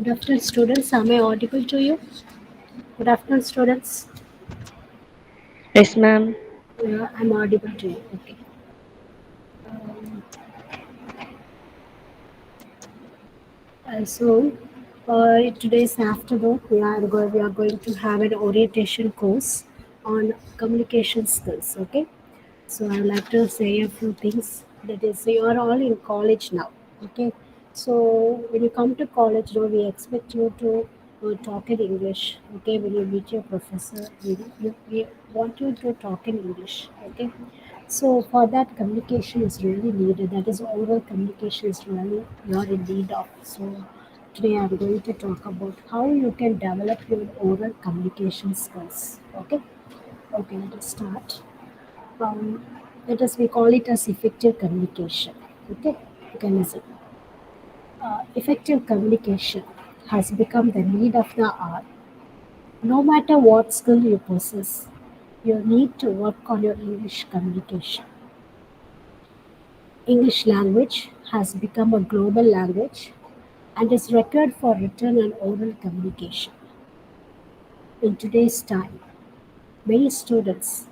Good afternoon, students. Am I audible to you? Good afternoon, students. Yes, ma'am. Yeah, I'm audible to you. Okay. Um, Today's afternoon, we are going to have an orientation course on communication skills. Okay. So I would like to say a few things. That is, you are all in college now. Okay. So when you come to college now, we expect you to talk in English. Okay. When you meet your professor, we want you to talk in English. Okay. So for that, communication is really needed. That is, oral communication is really you are in need of. So today I'm going to talk about how you can develop your oral communication skills. Okay. Okay. Let us start. Um, Let us we call it as effective communication. Okay, you can listen. Effective communication has become the need of the hour. No matter what skill you possess, you need to work on your English communication. English language has become a global language and is required for written and oral communication. In today's time, many students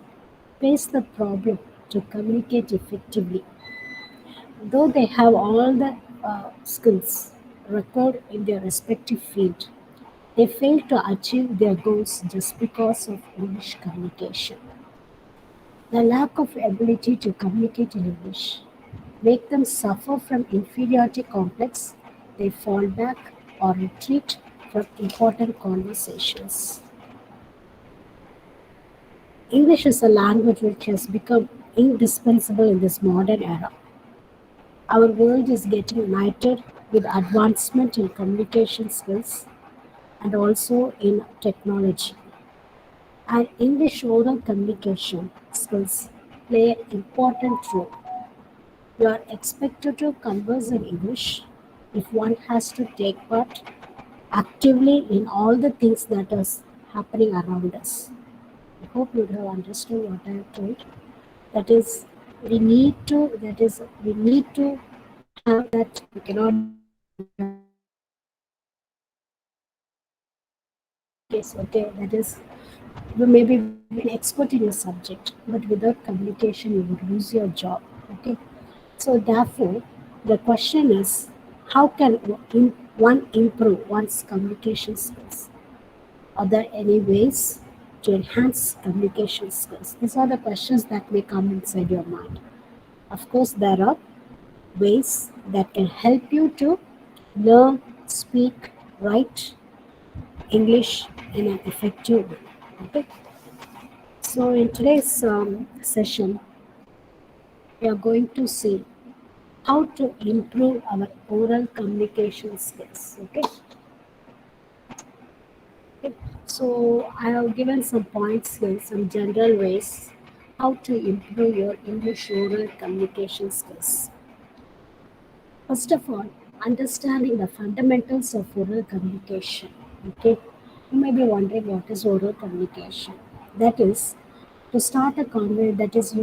face the problem to communicate effectively. Though they have all the skills required in their respective field, they fail to achieve their goals just because of English communication. The lack of ability to communicate in English make them suffer from inferiority complex. They fall back or retreat from important conversations. English is a language which has become indispensable in this modern era. Our world is getting united with advancement in communication skills and also in technology. And English oral communication skills play an important role. You are expected to converse in English if one has to take part actively in all the things that is happening around us. I hope you have understood what I have told. That is, we need to have that. We cannot be case. Okay, that is, you may be very expert in your subject, but without communication, you would lose your job. Okay, so therefore, the question is, how can one improve one's communication skills? Are there any ways to enhance communication skills? These are the questions that may come inside your mind. Of course, there are ways that can help you to learn, speak, write English in an effective way. Okay. So in today's session, we are going to see how to improve our oral communication skills. Okay. Okay. So I have given some points here, some general ways how to improve your English oral communication skills. First of all, understanding the fundamentals of oral communication. Okay, you may be wondering what is oral communication. That is, to start a conversation. That is,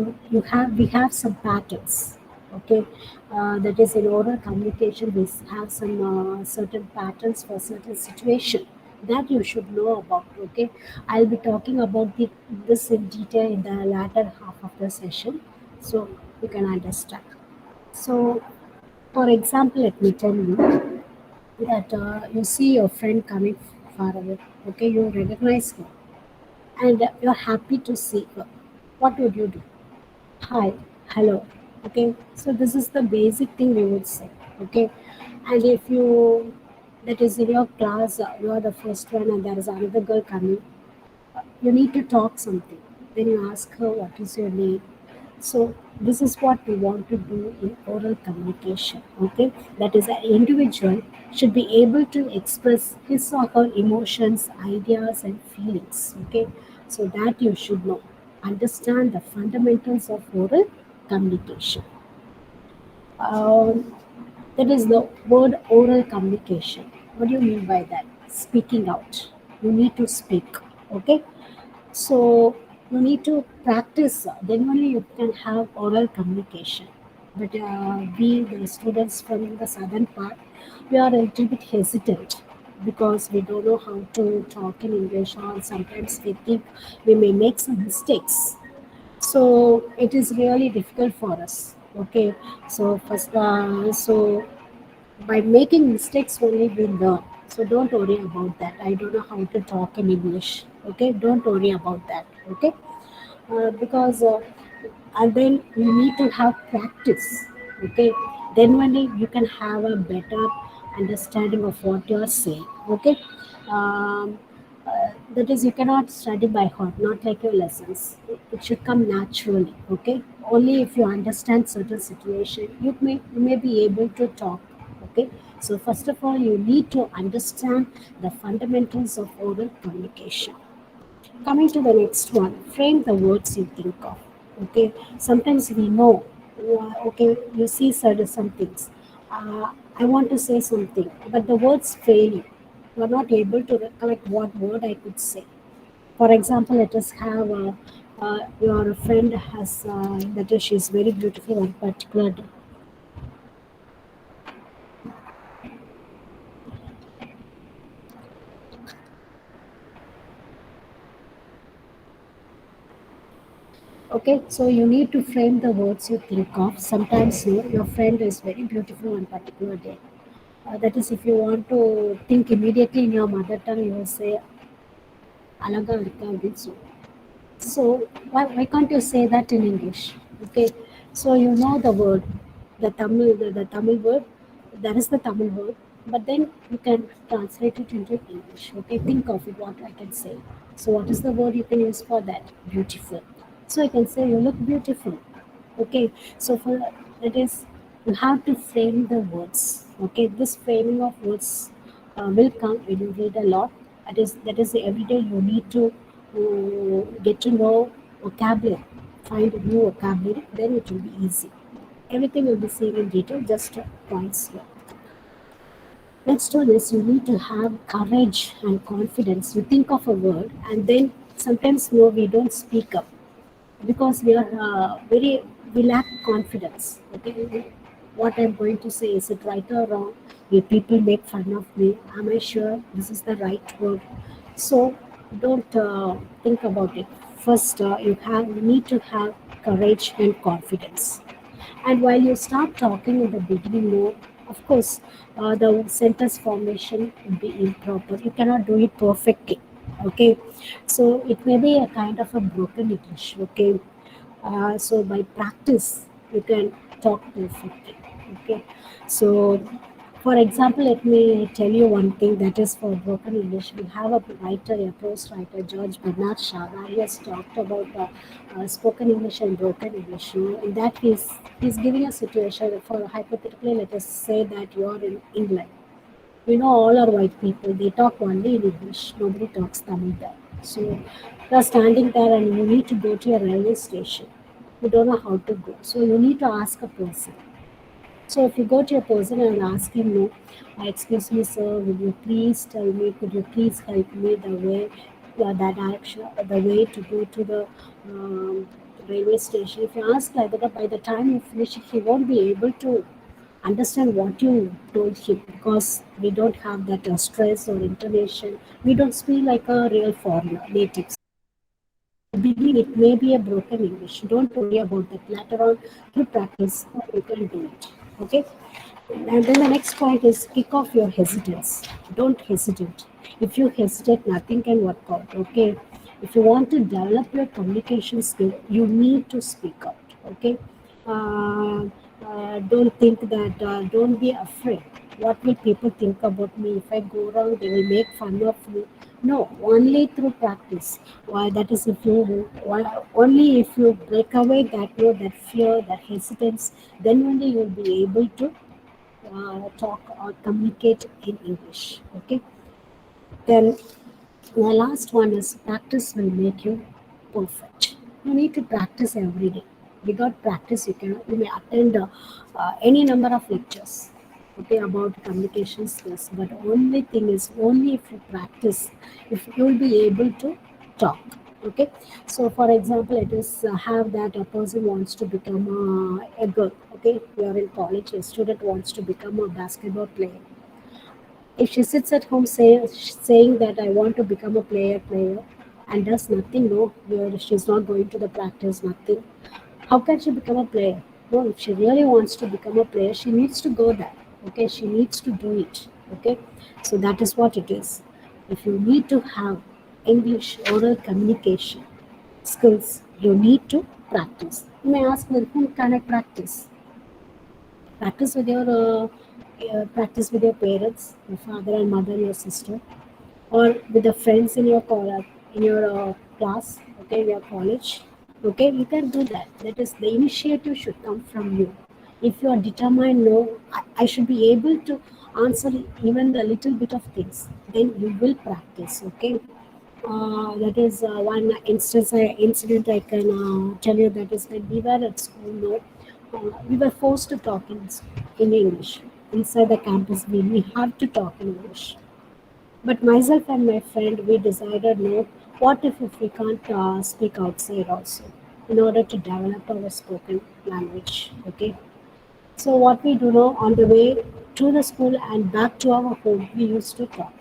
we have some patterns. Okay, that is in oral communication. We have some certain patterns for certain situation that you should know about. Okay, I'll be talking about this in detail in the latter half of the session, so you can understand. So, for example, let me tell you that you see your friend coming far away. Okay, you recognize her, and you're happy to see her. What would you do? Hi, hello. Okay, so this is the basic thing we would say. Okay, and if you that is in your class, you are the first one, and there is another girl coming. You need to talk something. Then you ask her, "What is your name?" So this is what we want to do in oral communication. Okay, that is, an individual should be able to express his or her emotions, ideas, and feelings. Okay, so that you should know, understand the fundamentals of oral communication. Um, that is the word oral communication. What do you mean by that? Speaking out. You need to speak. Okay, so you need to practice, then only you can have oral communication. But we, the students from the southern part, we are a little bit hesitant. because we don't know how to talk in English, or sometimes we think we may make some mistakes. So it is really difficult for us. Okay, so first, by making mistakes only we learn. So don't worry about that. I don't know how to talk in English. Okay, don't worry about that. Okay, because and then you need to have practice. Okay, then only you can have a better understanding of what you are saying. Okay, that is, you cannot study by heart, not like your lessons. It should come naturally. Okay, only if you understand certain situation you may be able to talk. Okay, so first of all you need to understand the fundamentals of oral communication. Coming to the next one, frame the words you think of. Okay, sometimes we know, okay, you see certain some things. I want to say something, but the words fail you. You are not able to recollect what word I could say. For example, let us have your friend has that is, she is very beautiful on particular day. Okay, so you need to frame the words you think of. Sometimes your friend is very beautiful on particular day. That is, if you want to think immediately in your mother tongue, you will say "alaga irukka" அப்படின்னு சொல்லு. So why can't you say that in English? Okay, so you know the word, the Tamil word, that is the Tamil word, but then you can translate it into English. Okay, think of it, what I can say. So what is the word you can use for that? Beautiful. So I can say you look beautiful. Okay, so for that is, you have to frame the words. Okay, this framing of words will come when you read a lot. That is every day you need to get to know vocabulary, find a new vocabulary, then it will be easy. Everything will be seen in detail, just points here. Next one is, you need to have courage and confidence. You think of a word and then sometimes no, we don't speak up because we are very, we lack confidence. Okay, what I'm going to say, is it right or wrong? Will people make fun of me? Am I sure this is the right word? So don't think about it. First, you need to have courage and confidence. And while you start talking in the beginning mode, of course, the sentence formation will be improper. You cannot do it perfectly. Okay, so it may be a kind of a broken English. Okay, so by practice, you can talk perfectly. Okay, so for example, let me tell you one thing that is for broken English. We have a writer, a prose writer, George Bernard Shaw, where he has talked about spoken English and broken English. In that case, he's giving a situation for hypothetically, let us say that you are in England. All are white people. They talk only in English. Nobody talks Tamil there. So you are standing there and you need to go to a railway station. You don't know how to go. So you need to ask a person. So if you go to a person and ask him, no, excuse me, sir, will you please tell me, could you please help me the way, that direction, the way to go to the railway station? If you ask like that, by the time you finish, he won't be able to understand what you told him because we don't have that stress or intonation. We don't speak like a real foreigner, natives. The beginning, it may be a broken English. Don't worry about that. Later on, through practice, you can do it. Okay. And then the next point is, kick off your hesitance. Don't hesitate. If you hesitate, nothing can work out. Okay. If you want to develop your communication skill, you need to speak out. Okay. Uh, don't think that. Don't be afraid. What will people think about me if I go wrong? They will make fun of me. No, only through practice. Why? That is, if you only if you break away that fear, that hesitance, then only you will be able to talk or communicate in English. Okay. Then the last one is, practice will make you perfect. You need to practice every day. Without practice, you may attend any number of lectures, okay, about communication skills. But only thing is, only if you practice, if you will be able to talk. Okay. So for example, it is have that a person wants to become a girl. Okay, we are in college. A student wants to become a basketball player. If she sits at home saying that I want to become a player, and does nothing, no, she's not going to the practice, nothing. How can she become a player? No, if she really wants to become a player, she needs to go there. Okay, she needs to do it. Okay, so that is what it is. If you need to have English oral communication skills, you need to practice. You may ask, well, whom can I practice? Practice with your parents, your father and mother, your sister, or with the friends in your class, okay, in your college. Okay, you can do that. That is, the initiative should come from you. If you are determined, no, I should be able to answer even the little bit of things, then you will practice. Okay, that is one incident I can tell you. That is when we were at school. No, we were forced to talk in English inside the campus. We have to talk in English. But myself and my friend, we decided, no, what if we can't speak outside also in order to develop our spoken language? Okay. So what we do now, on the way to the school and back to our home, we used to talk.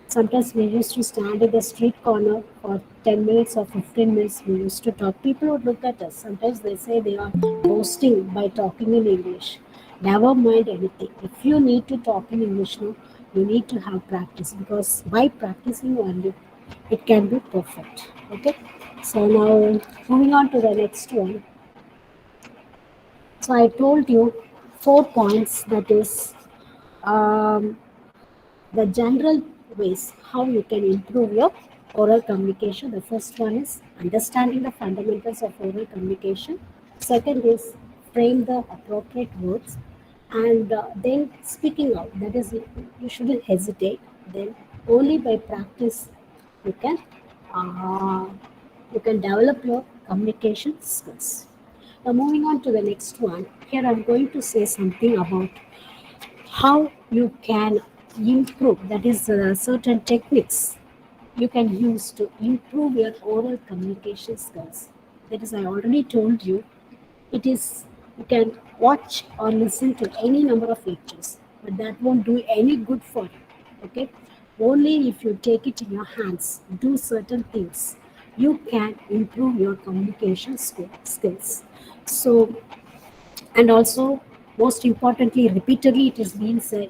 Sometimes we used to stand at the street corner for 10 minutes or 15 minutes. We used to talk. People would look at us. Sometimes they say they are boasting by talking in English. Never mind anything. If you need to talk in English now, you need to have practice, because by practicing only it can be perfect. Okay. So now moving on to the next one. So I told you 4 points, that is um, the general ways how you can improve your oral communication. The first one is understanding the fundamentals of oral communication. Second is frame the appropriate words, and then speaking out. That is, you shouldn't hesitate. Then only by practice you can uh, you can develop your communication skills. Now moving on to the next one. Here I'm going to say something about how you can improve, that is certain techniques you can use to improve your oral communication skills. That is, I already told you, it is, you can watch or listen to any number of lectures, but that won't do any good for you. Okay, only if you take it in your hands, do certain things, you can improve your communication skills. So, and also, most importantly, repeatedly it is being said,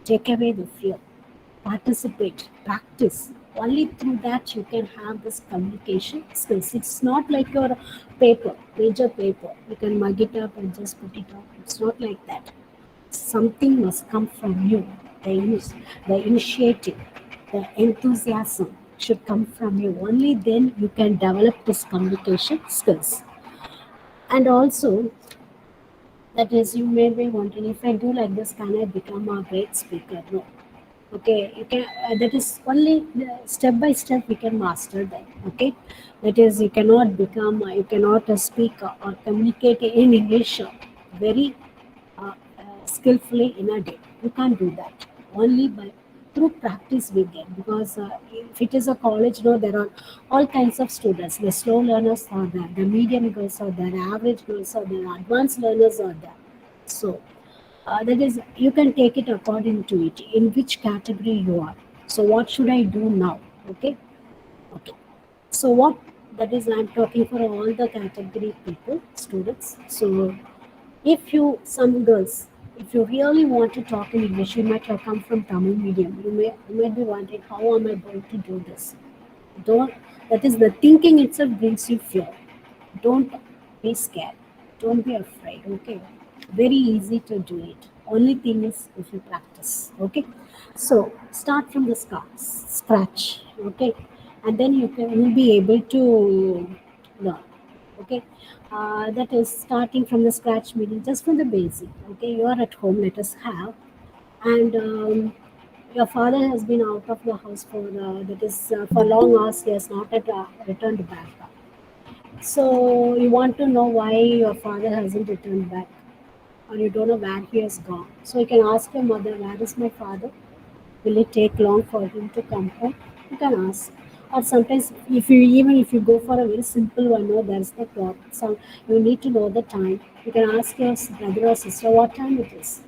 take away the fear, participate, practice. Only through that you can have this communication skills. It's not like your paper, major paper. You can mug it up and just put it up. It's not like that. Something must come from you. The initiative, the enthusiasm should come from you. Only then you can develop this communication skills. And also, that is, you may be wondering, if I do like this, can I become a great speaker? No. Okay, you can. That is only step by step we can master that. Okay, that is, you cannot become, you cannot speak or communicate in English very skillfully in a day. You can't do that. Only by through practice we get, because if it is a college, no, there are all kinds of students. The slow learners are there, the medium girls are there, the average girls are there, advanced learners are there. So that is, you can take it according to it, in which category you are. So what should I do now? Okay, okay. So what, that is, I'm talking for all the category people, students. So if you, some girls, if you really want to talk in English, you might have come from Tamil medium. You might be wondering, how am I going to do this? Don't, that is, the thinking itself brings you fear. Don't be scared. Don't be afraid. Okay. Very easy to do it. Only thing is, if you practice. Okay. So start from the scratch. Okay. And then you'll be able to learn. Okay. That is, starting from the scratch, meaning just from the basic. Okay. You are at home. Let us have, and your father has been out of the house for that is for long hours. He has not yet returned back. So you want to know why your father hasn't returned back, or you don't know where he has gone. So you can ask your mother, where is my father? Will it take long for him to come home? You can ask. Or sometimes, if you, even if you go for a very simple one, no, there's the clock. So you need to know the time. You can ask your brother or sister what time it is.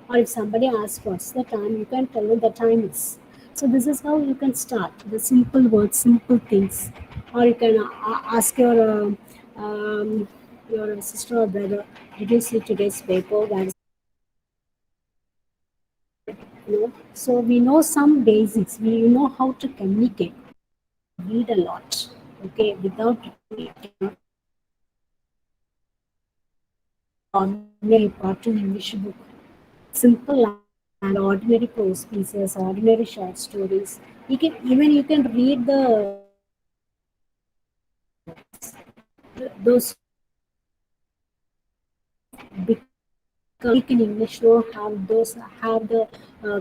Or if somebody asks what's the time, you can tell them the time is. So this is how you can start the simple words, simple things. Or you can ask your sister or brother, did you see today's paper? So we know some basics. We know how to communicate. Read a lot. Okay, without reading, you cannot ordinary cartoon English book. Simple language, ordinary prose pieces, ordinary short stories. You can read the those become speak in English or have the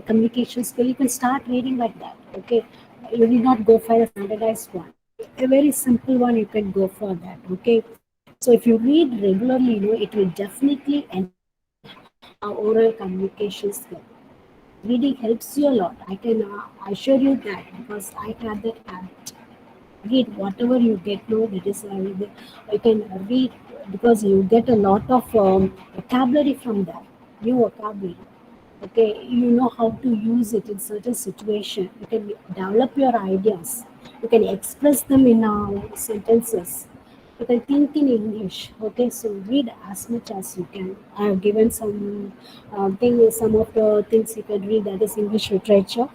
communication skill. You can start reading like that. Okay, you need not go for a standardized one. A very simple one you can go for that. Okay, so if you read regularly, it will definitely enhance your oral communication skill. Reading helps you a lot. I can assure you that because I had that habit. Read whatever you get. No, that is you can read because you get a lot of vocabulary from that. New vocabulary. Okay, you know how to use it in certain situation. You can develop your ideas. You can express them in sentences. You can think in English. Okay, so read as much as you can. I have given some of the things you can read, that is English literature.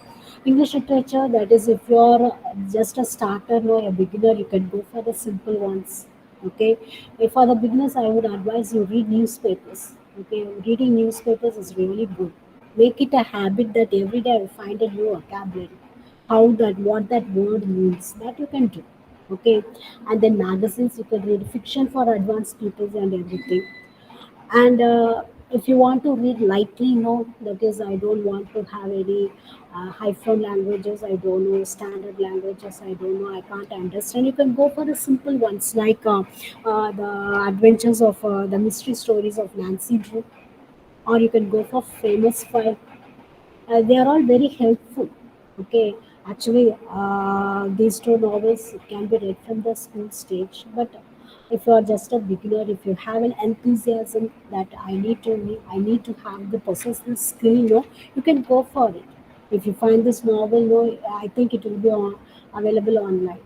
English literature, that is if you're just a starter or a beginner, you can go for the simple ones. Okay, if for the beginners, I would advise you read newspapers. Okay, reading newspapers is really good. Make it a habit that every day I find a new vocabulary. How that, what that word means, that you can do. Okay, and then magazines, you can read fiction for advanced people and everything. And if you want to read lightly, no, that is, I don't want to have any hyphen languages. I don't know standard languages. I don't know. I can't understand. You can go for the simple ones like the adventures of the mystery stories of Nancy Drew, or you can go for famous five. They are all very helpful. Okay, actually, these two novels can be read from the school stage. But if you are just a beginner, if you have an enthusiasm that I need to have the possess this skill, you can go for it. If you find this novel, I think it will be available online.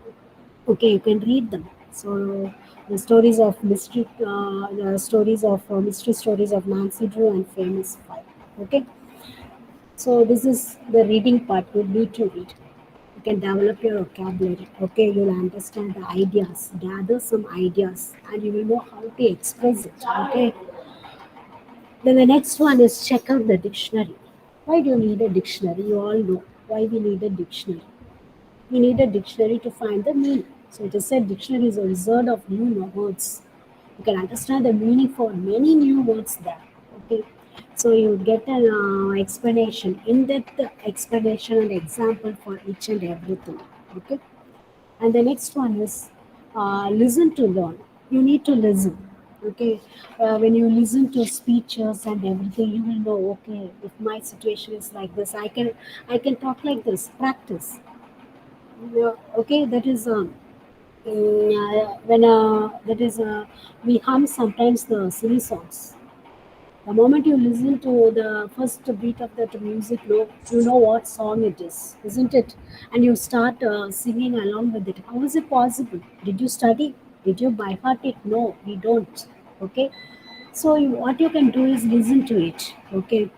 Okay, you can read them. So the stories of mystery stories of Nancy Drew and famous five. Okay, so this is the reading part. You need to read. You can develop your vocabulary. Okay, you'll understand the ideas, gather some ideas, and you will know how to express it. Okay. Then the next one is check out the dictionary. Why do you need a dictionary? You all know why we need a dictionary. We need a dictionary to find the meaning. So it is said dictionary is a wizard of new words. You can understand the meaning for many new words there. Okay, so you get an explanation, in-depth explanation and example for each and everything. Okay, and the next one is listen to learn. You need to listen. Okay, when you listen to speeches and everything, you will know. Okay, if my situation is like this, I can talk like this. Practice. Yeah, okay, that is when that is we hum sometimes the silly songs. The moment you listen to the first beat of that music, you know what song it is, isn't it? And you start singing along with it. How is it possible? Did you study? Did you by heart it? No, we don't. Okay, so what you can do is listen to it. Okay,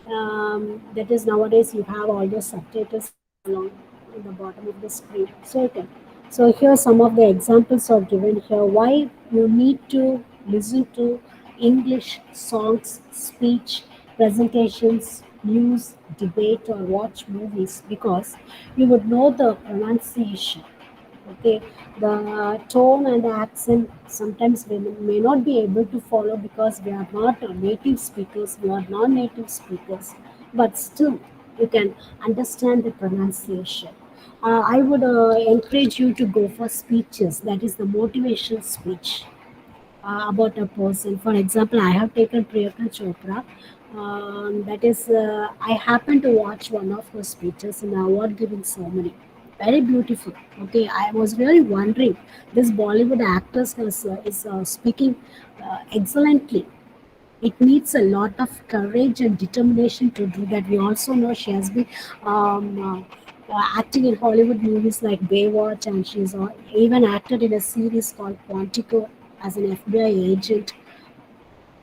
that is nowadays you have all those subtitles coming along in the bottom of the screen. So you can. So here some of the examples are given here. Why you need to listen to English songs, speech, presentations, news, debate, or watch movies, because you would know the pronunciation. Okay, the tone and the accent sometimes we may not be able to follow because we are not native speakers, we are non-native speakers, but still you can understand the pronunciation. I would encourage you to go for speeches, that is the motivational speech about a person. For example, I have taken Priyanka Chopra. That is, I happened to watch one of her speeches in the award giving ceremony. Very beautiful. Okay, I was really wondering, this Bollywood actress is speaking excellently. It needs a lot of courage and determination to do that. We also know she has been acting in Hollywood movies like Baywatch, and she's even acted in a series called Quantico as an FBI agent.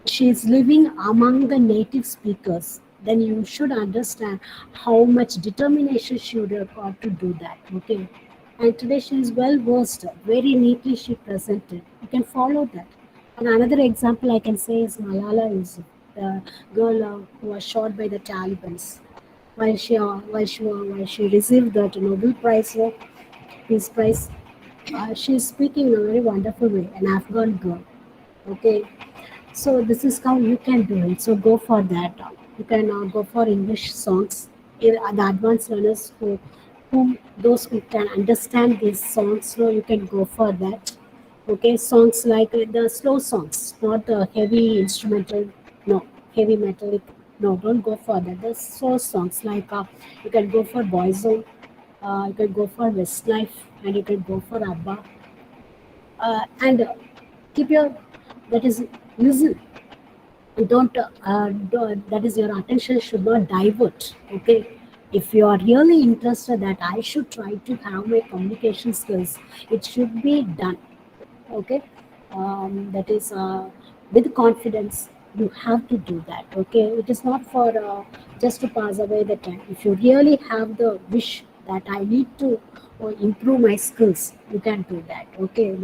She is living among the native speakers. Then you should understand how much determination she would have got to do that. Okay, and today she is well versed, very neatly she presented. You can follow that. And another example I can say is Malala Yousaf, the girl who was shot by the Taliban's while she received that Nobel Prize, Peace Prize. She is speaking in a very wonderful way, an Afghan girl. Okay, so this is how you can do it. So go for that. You can go for English songs. The advanced learners whom those who can understand these songs, so you can go for that. Okay, songs like the slow songs, not the heavy instrumental. No, heavy metallic. No, don't go for that. The slow songs like you can go for Boyzone, you can go for Westlife, and you can go for ABBA. And keep your that is listen, that is your attention should not divert. Okay, if you are really interested that I should try to have my communication skills, it should be done. Okay, that is with confidence. You have to do that. Okay, it is not for just to pass away the time. If you really have the wish that I need to improve my skills, you can do that. Okay,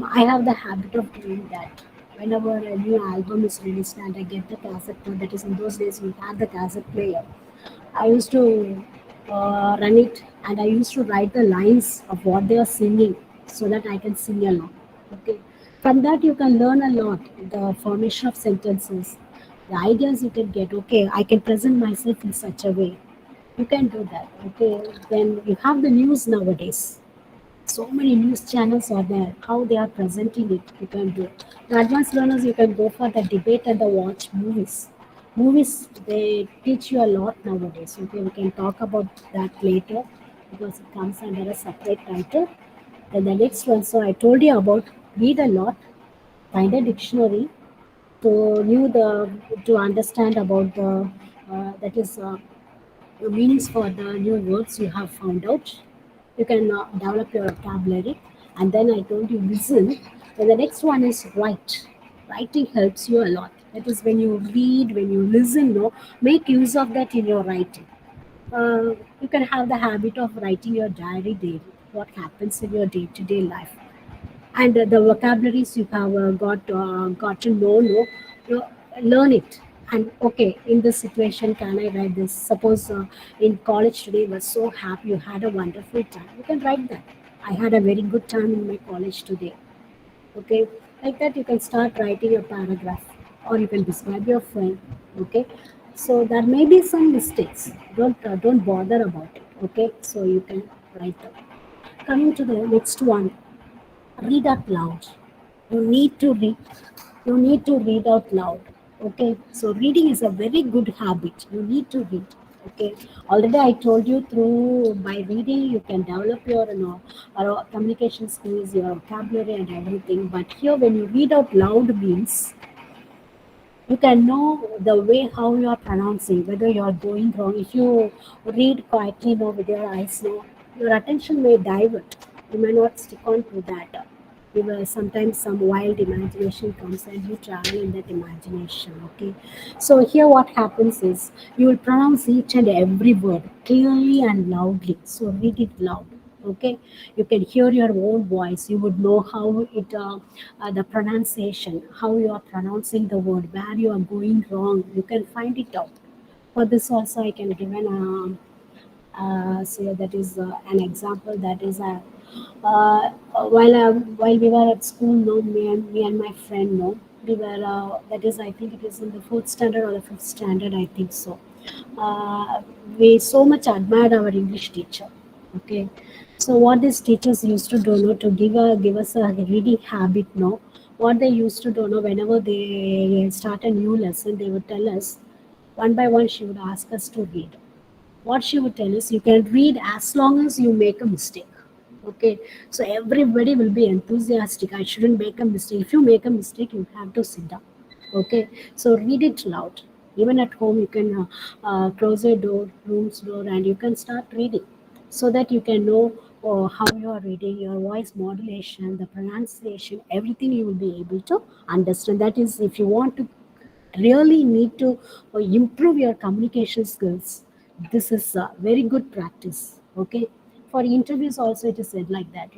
I have the habit of doing that. Whenever a new album is released and I get the cassette player, that is in those days we had the cassette player, I used to run it, and I used to write the lines of what they are singing so that I can sing along. Okay. From that, you can learn a lot, the formation of sentences, the ideas you can get. Okay, I can present myself in such a way. You can do that. Okay. Then you have the news nowadays. So many news channels are there. How they are presenting it, you can do. The advanced learners, you can go for the debate and the watch movies. Movies, they teach you a lot nowadays. Okay, we can talk about that later because it comes under a separate title. Then the next one, so I told you about read a lot, find a dictionary to knew the to understand about the that is the meanings for the new words you have found out. You can develop your vocabulary. And then I told you listen. Then the next one is write. Writing helps you a lot. That is when you read, when you listen, no, make use of that in your writing. You can have the habit of writing your diary daily, what happens in your day-to-day life, and the vocabularies you have got to know, no, you learn it. And okay, in this situation, can I write this? Suppose in college today was so happy, you had a wonderful time, you can write that. I had a very good time in my college today. Okay, like that you can start writing a paragraph, or you can describe your friend. Okay, so there may be some mistakes, don't bother about it. Okay, so you can write them. Coming to the next one, read out loud. You need to read. You need to read out loud. Okay. So reading is a very good habit. You need to read. Okay. Already I told you through by reading you can develop your communication skills, your vocabulary and everything. But here when you read out loud means you can know the way how you are pronouncing, whether you are going wrong. If you read quietly, no, with your eyes, no, your attention may divert. You may not stick on to that. You will sometimes some wild imagination comes and you travel in that imagination. Okay, so here what happens is you will pronounce each and every word clearly and loudly. So read it loud. Okay, you can hear your own voice. You would know how the pronunciation, how you are pronouncing the word, where you are going wrong. You can find it out. For this also, I can give an so that is an example. That is while we were at school, no, me and my friend, no, we were that is I think it is in the fourth standard or the fifth standard, I think so. Uh, we so much admired our English teacher. Okay, so what these teachers used to do, no, to give us a reading habit, no, what they used to do, no, whenever they start a new lesson, they would tell us one by one. She would ask us to read. What she would tell is you can read as long as you make a mistake. Okay, so everybody will be enthusiastic. I shouldn't make a mistake. If you make a mistake, you have to sit down. Okay, so read it loud. Even at home, you can close your door, room's door, and you can start reading so that you can know how you are reading, your voice modulation, the pronunciation, everything you will be able to understand. That is, if you want to really need to improve your communication skills, this is a very good practice. Okay, for interviews also it is said like that,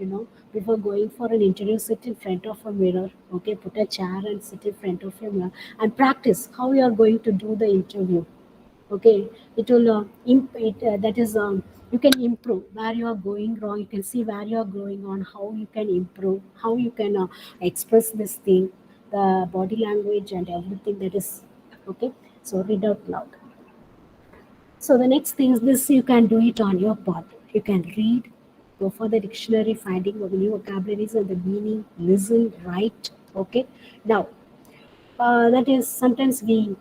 before going for an interview, sit in front of a mirror. Okay, put a chair and sit in front of a mirror and practice how you are going to do the interview. Okay, it will that is you can improve where you are going wrong. You can see where you are going on, how you can improve, how you can express this thing, the body language and everything, that is okay. So read out loud. So the next thing is this, you can do it on your part. You can read, go for the dictionary, finding of new vocabularies and the meaning, listen, write. Okay, now that is sometimes we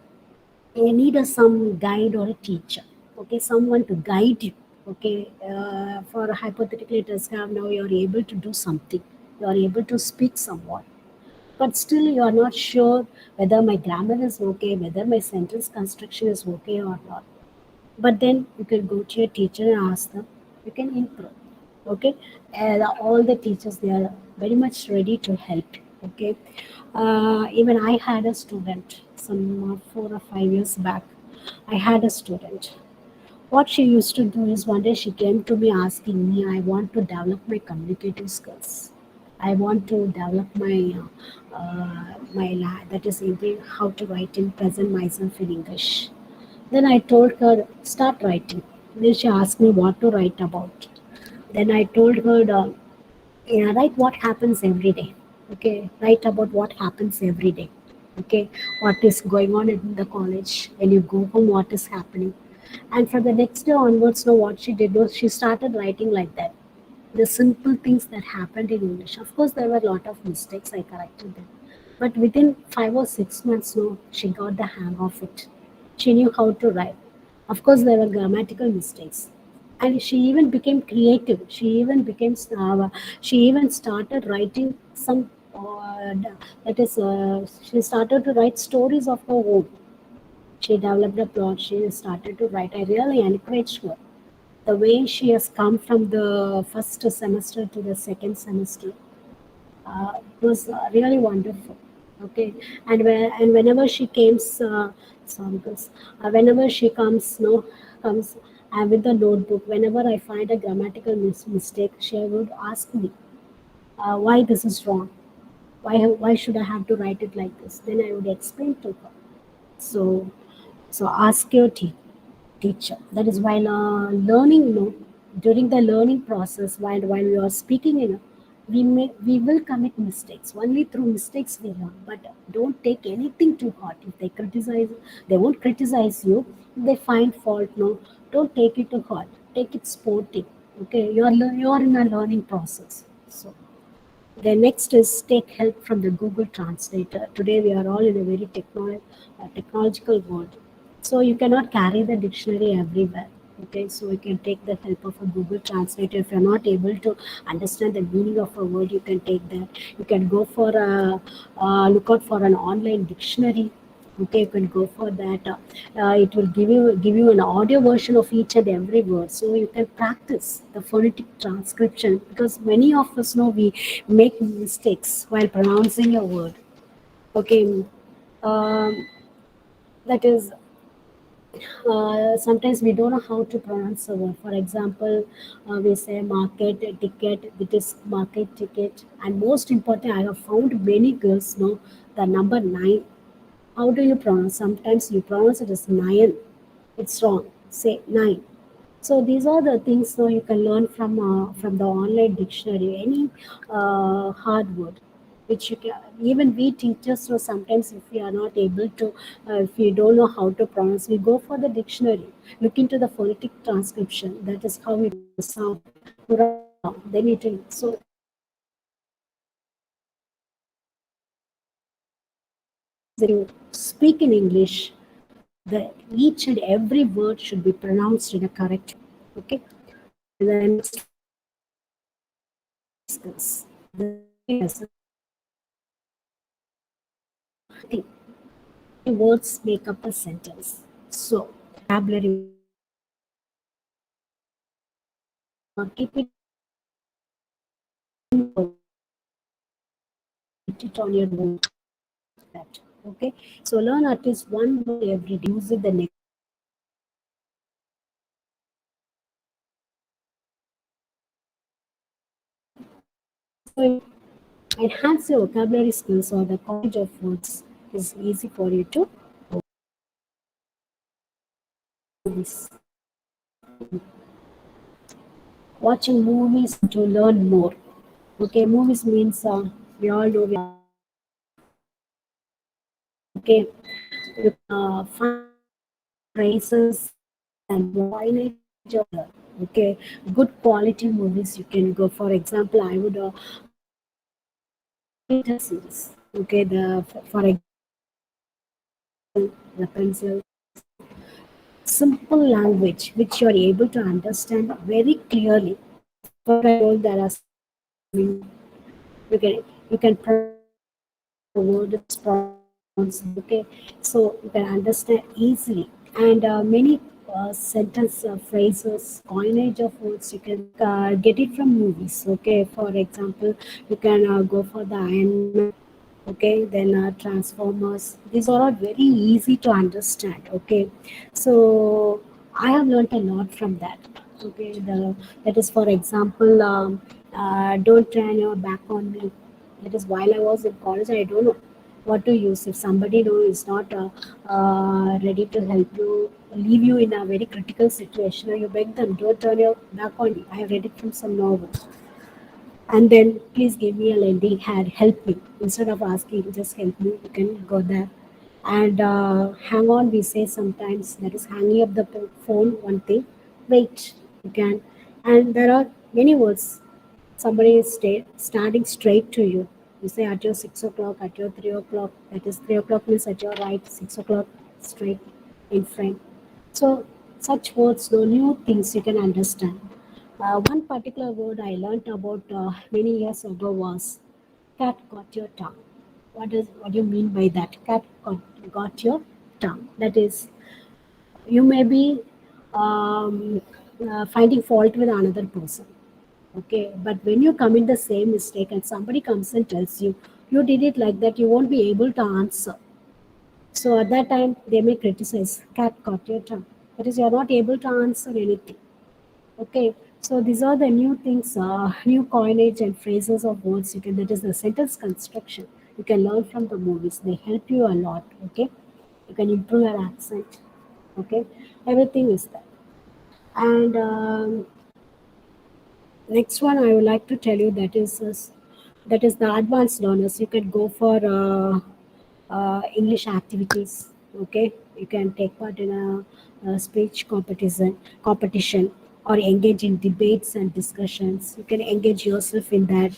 need some guide or a teacher. Okay, someone to guide you. Okay, for hypothetically it is have, now you are able to do something, you are able to speak somewhat, but still you are not sure whether my grammar is okay, whether my sentence construction is okay or not. But then you can go to your teacher and ask them, you can improve. Okay, and all the teachers, they are very much ready to help you. Okay, even I had a student some 4 or 5 years back. I had a student. What she used to do is, one day she came to me asking me, I want to develop my communicative skills, I want to develop that is how to write and present myself in English. Then I told her, start writing. Then she asked me what to write about. Then I told her, yeah, write what happens every day. Okay, write about what happens every day. Okay, what is going on in the college. When you go home, what is happening. And for the next day onwards, now what she did was she started writing like that. The simple things that happened in English. Of course, there were a lot of mistakes. I corrected them. But within 5 or 6 months, no, she got the hang of it. She knew how to write. Of course, there were grammatical mistakes. And she even became creative. She even started writing some, that is, she started to write stories of her own. She developed a plot. She started to write. I really encouraged her. The way she has come from the first semester to the second semester, it was really wonderful. Okay, and whenever she comes, sorry, girls, whenever she comes, no, comes with the notebook. Whenever I find a grammatical mistake, she would ask me why this is wrong. Why should I have to write it like this? Then I would explain to her. So, so ask your teacher. That is while learning, during the learning process, while we are speaking, we will commit mistakes. Only through mistakes we learn. But don't take anything too hard. If they criticize, they won't criticize you. If they find fault, no, don't take it too hard. Take it sporting. Okay, you are in a learning process. So. The next is take help from the Google Translator. Today we are all in a very technological world. So you cannot carry the dictionary everywhere. Okay, so you can take the help of a Google Translator. If you're not able to understand the meaning of a word, you can take that. You can go for a look out for an online dictionary. Okay, you can go for that. It will give you an audio version of each and every word, so you can practice the phonetic transcription, because many of us know we make mistakes while pronouncing a word. Okay, um, that is sometimes we don't know how to pronounce a word. For example, we say market ticket, it is market ticket. And most important, I have found many girls know the number 9. How do you pronounce? Sometimes you pronounce it as nine. It's wrong. Say 9. So these are the things, so you can learn from the online dictionary. Any hard word, which you can, even we teachers. So sometimes if we are not able to, if we don't know how to pronounce, we go for the dictionary, look into the phonetic transcription. That is how it will sound. You write it down. Then it will. So speak in English, the each and every word should be pronounced in a correct way. Okay. And the next one is communication skills. The second lesson is communication skills. Writing. words make up a sentence. So, vocabulary words, keep it in your mind. One word write it on your note that. Okay, so learn at least one word every day. Use it the next day. So it enhance your vocabulary skills or the coinage of words is easy for you to movies. Watching movies to learn more. Okay, movies means we all know we are watching movies. Okay, you can find phrases, words, and coinage of words. Okay, good quality movies you can go. For example, I would watch Terminator series. Okay, for example, Rapunzel. So simple language which you are able to understand very clearly. As what I told, there are some you can you can pronounce how the word is pronounced. Okay, so you can understand easily, and many sentence phrases, coinage of words you can get it from movies. Okay, for example, you can go for the Iron Man. Okay, then Transformers. These are all very easy to understand. Okay, so I have learnt a lot from that. Okay, that is for example, don't turn your back on me. That is while I was in college, I don't know what to use. If somebody know is not ready to help you, leave you in a very critical situation, or you beg them, don't turn your back on me. I have read it from some novel. And then please give me a lending hand, help me. Instead of asking, just help me, you can go there. And hang on, we say sometimes, that is hanging up the phone, one thing. Wait, you can. And there are many words. Somebody is standing straight to you. You say at your 6 o'clock, at your 3 o'clock. That is 3 o'clock means at your right, 6 o'clock straight in front. So such words, the new things you can understand. One particular word I learnt about many years ago was cat got your tongue. What do you mean by that? Got your tongue. That is, you may be finding fault with another person. Okay, but when you commit the same mistake and somebody comes and tells you you did it like that, you won't be able to answer. So at that time, they may criticize, cat caught your tongue. That is, you are not able to answer anything. Okay, so these are the new things, new coinage and phrases of words you can. That is the sentence construction. You can learn from the movies. They help you a lot. Okay, you can improve your accent. Okay, everything is there. And next one I would like to tell you that is the advanced learners. You can go for English activities. Okay, you can take part in a speech competition, or engage in debates and discussions. You can engage yourself in that.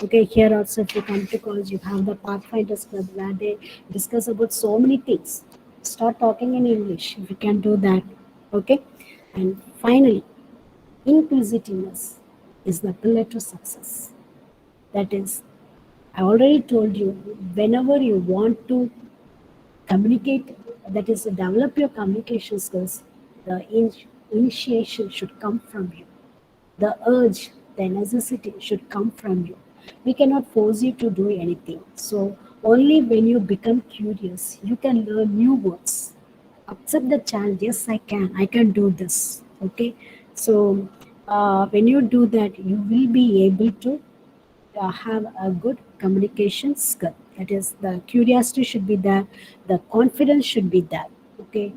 Okay, here also if you come to college, you have the Pathfinders Club where they discuss about so many things. Start talking in English if you can do that. Okay, and finally, inquisitiveness is the pillar to success. That is, I already told you, whenever you want to communicate, that is, develop your communication skills, the initiation should come from you. The urge, the necessity should come from you. We cannot force you to do anything. So, only when you become curious, you can learn new words. Accept the challenge. Yes, I can do this. Okay. So, when you do that, you will be able to have a good communication skill. That is, the curiosity should be there, the confidence should be there. Okay,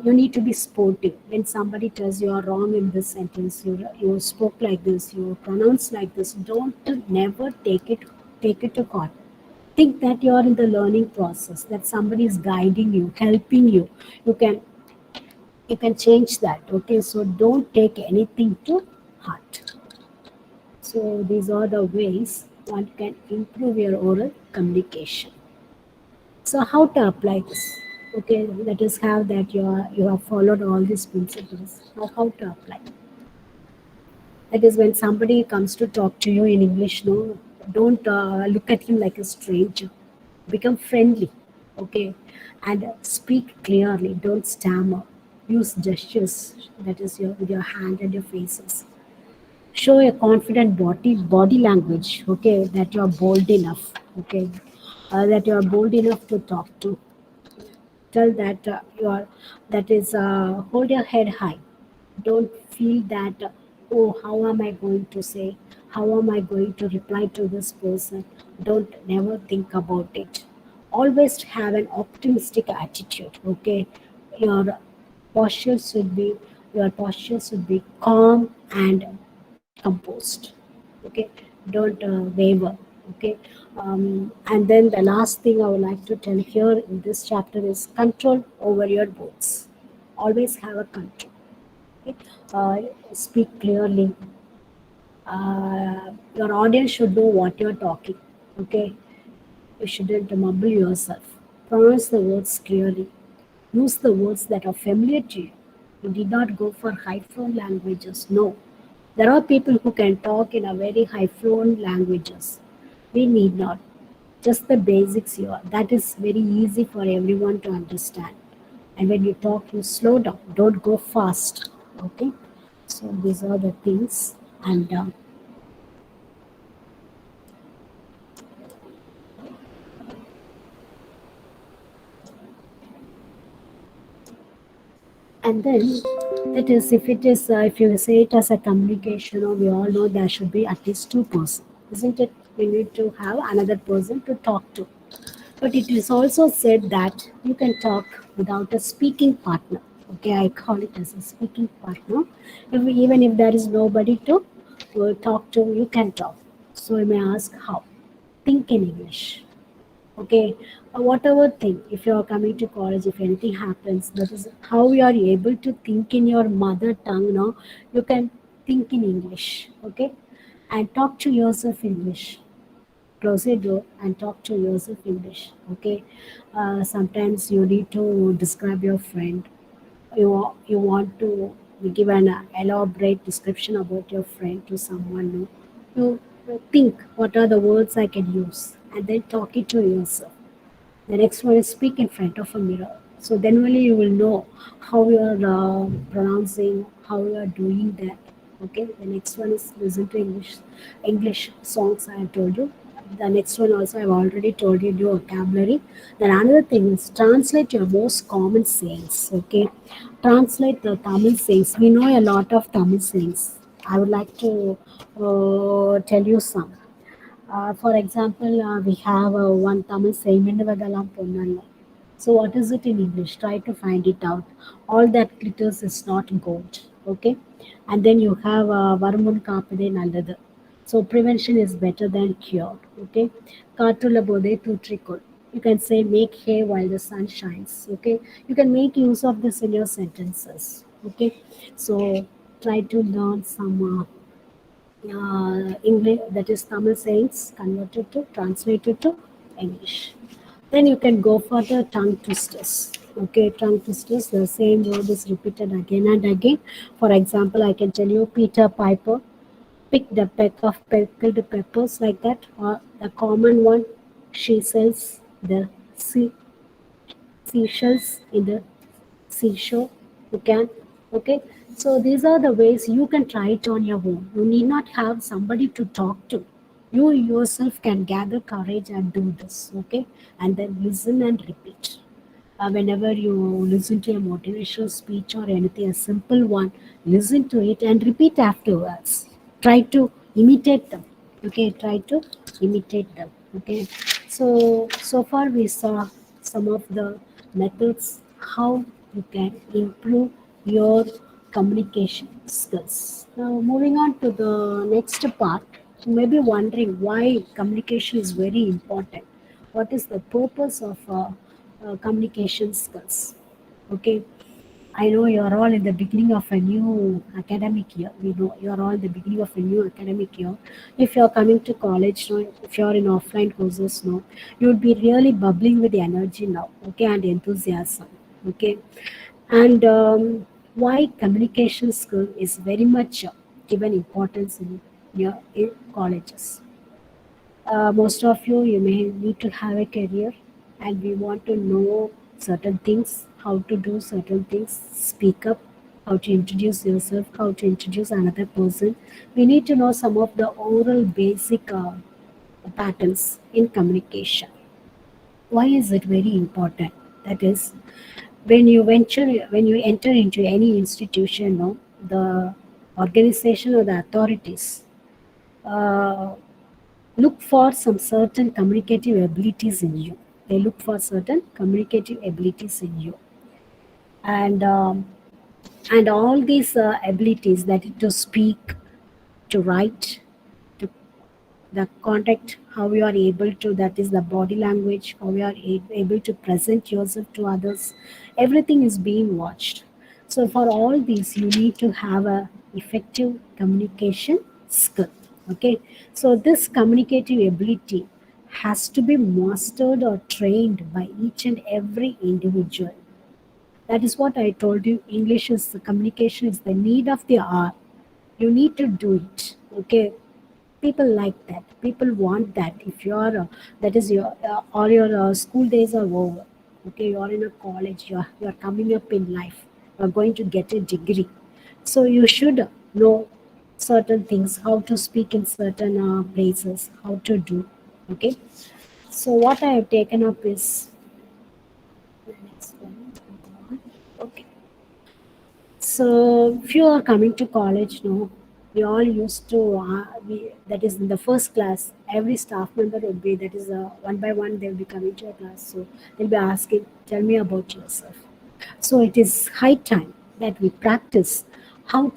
you need to be sportive. When somebody tells you are wrong in this sentence, you spoke like this, you pronounce like this. Don't never take it to court. Think that you are in the learning process. That somebody is guiding you, helping you. You can you can change that. Okay, so don't take anything to heart. So these are the ways one can improve your oral communication. So how to apply this? Okay, let us have that you have followed all these principles. Now how to apply? That is when somebody comes to talk to you in English, no, don't look at him like a stranger. Become friendly. Okay, and speak clearly. Don't stammer. Use gestures. That is your with your hand and your faces. Show a confident body language. Okay, that you are bold enough. Okay, that you are bold enough to talk to. Tell that you are, that is, hold your head high. Don't feel that, oh, how am I going to say, how am I going to reply to this person. Don't never think about it. Always have an optimistic attitude. Okay, your posture should be, your posture should be calm and composed. Okay, don't waver. Okay, and then the last thing I would like to tell here in this chapter is control over your words. Always have a control. Okay? Speak clearly. Your audience should know what you're talking. Okay, you shouldn't mumble yourself. Pronounce the words clearly. Use the words that are familiar to you. You did not go for high flown languages. No. There are people who can talk in a very high flown languages. We need not. Just the basics here. That is very easy for everyone to understand. And when you talk, you slow down. Don't go fast. Okay. So these are the things. And then that is, if it is, if you say it as a communication, or we all know there should be at least two person, isn't it? We need to have another person to talk to. But it is also said that you can talk without a speaking partner. Okay, I call it as a speaking partner. Even if there is nobody to talk to, you can talk. So you may ask how. Think in English. Okay, whatever thing, if you are coming to college, if anything happens, that is how you are able to think in your mother tongue. Now you can think in English. Okay, and talk to yourself English. Close your door and talk to yourself English. Okay, sometimes you need to describe your friend. You want to give an elaborate description about your friend to someone new. You think what are the words I can use, and then talk it to yourself. The next one is speak in front of a mirror. So then only you will know how you are pronouncing, how you are doing that. Okay. The next one is listen to English songs. I have told you. The next one also I have already told you your vocabulary. Then another thing is translate your most common sayings. Okay. Translate the Tamil sayings. We know a lot of Tamil sayings. I would like to tell you some. For example, we have one Tamil saying, "Minnuvagalam ponnalla." So, what is it in English? Try to find it out. All that glitters is not gold. Okay, and then you have Varumun Kaapade Nallathu. So, prevention is better than cure. Okay, Kaatula Bode Tutrikol. You can say, make hay while the sun shines. Okay, you can make use of this in your sentences. Okay, so try to learn some. English, that is Tamil sayings converted to translated to English. Then you can go for the tongue twisters. Okay, tongue twisters, the same word is repeated again and again. For example, I can tell you Peter Piper picked a peck of pickled peppers, like that. Or the common one, she sells the seashells in the seashore. You can. Okay, so these are the ways you can try it on your own. You need not have somebody to talk to. You yourself can gather courage and do this. Okay, and then listen and repeat. Whenever you listen to a motivational speech or anything, a simple one, listen to it and repeat afterwards. Try to imitate them. Okay, try to imitate them. Okay, so far we saw some of the methods how you can improve your communication skills. Now, moving on to the next part, you may be wondering why communication is very important. What is the purpose of communication skills? Okay, I know you're all in the beginning of a new academic year. We know you're all in the beginning of a new academic year. If you're coming to college, no, if you're in offline courses, no, you would be really bubbling with energy now, okay, and enthusiasm, okay. And why communication skill is very much given importance in your in colleges. Most of you may need to have a career, and we want to know certain things, how to do certain things, speak up, how to introduce yourself, how to introduce another person. We need to know some of the oral basic patterns in communication. Why is it very important? That is, when you enter into any institution, no, the organization or the authorities uh, look for some certain communicative abilities in you. They look for certain communicative abilities in you, and all these abilities, that is to speak, to write, to the contact, how you are able to, that is the body language, how you are able to present yourself to others, everything is being watched. So for all these you need to have a effective communication skill. Okay, so this communicative ability has to be mastered or trained by each and every individual. That is what I told you. English is the communication is the need of the hour. You need to do it. Okay, people like that, people want that. If you're that is your all your school days are over, okay, you're in a college, you're coming up in life, you're going to get a degree, so you should know certain things, how to speak in certain places, how to do. Okay, so what I have taken up is the next one. Okay, so, if you are coming to college, no, we all used to, that is in the first class, every staff member will be, that is one by one, they'll be coming to your class. So, they'll be asking, tell me about yourself. So, it is high time that we practice how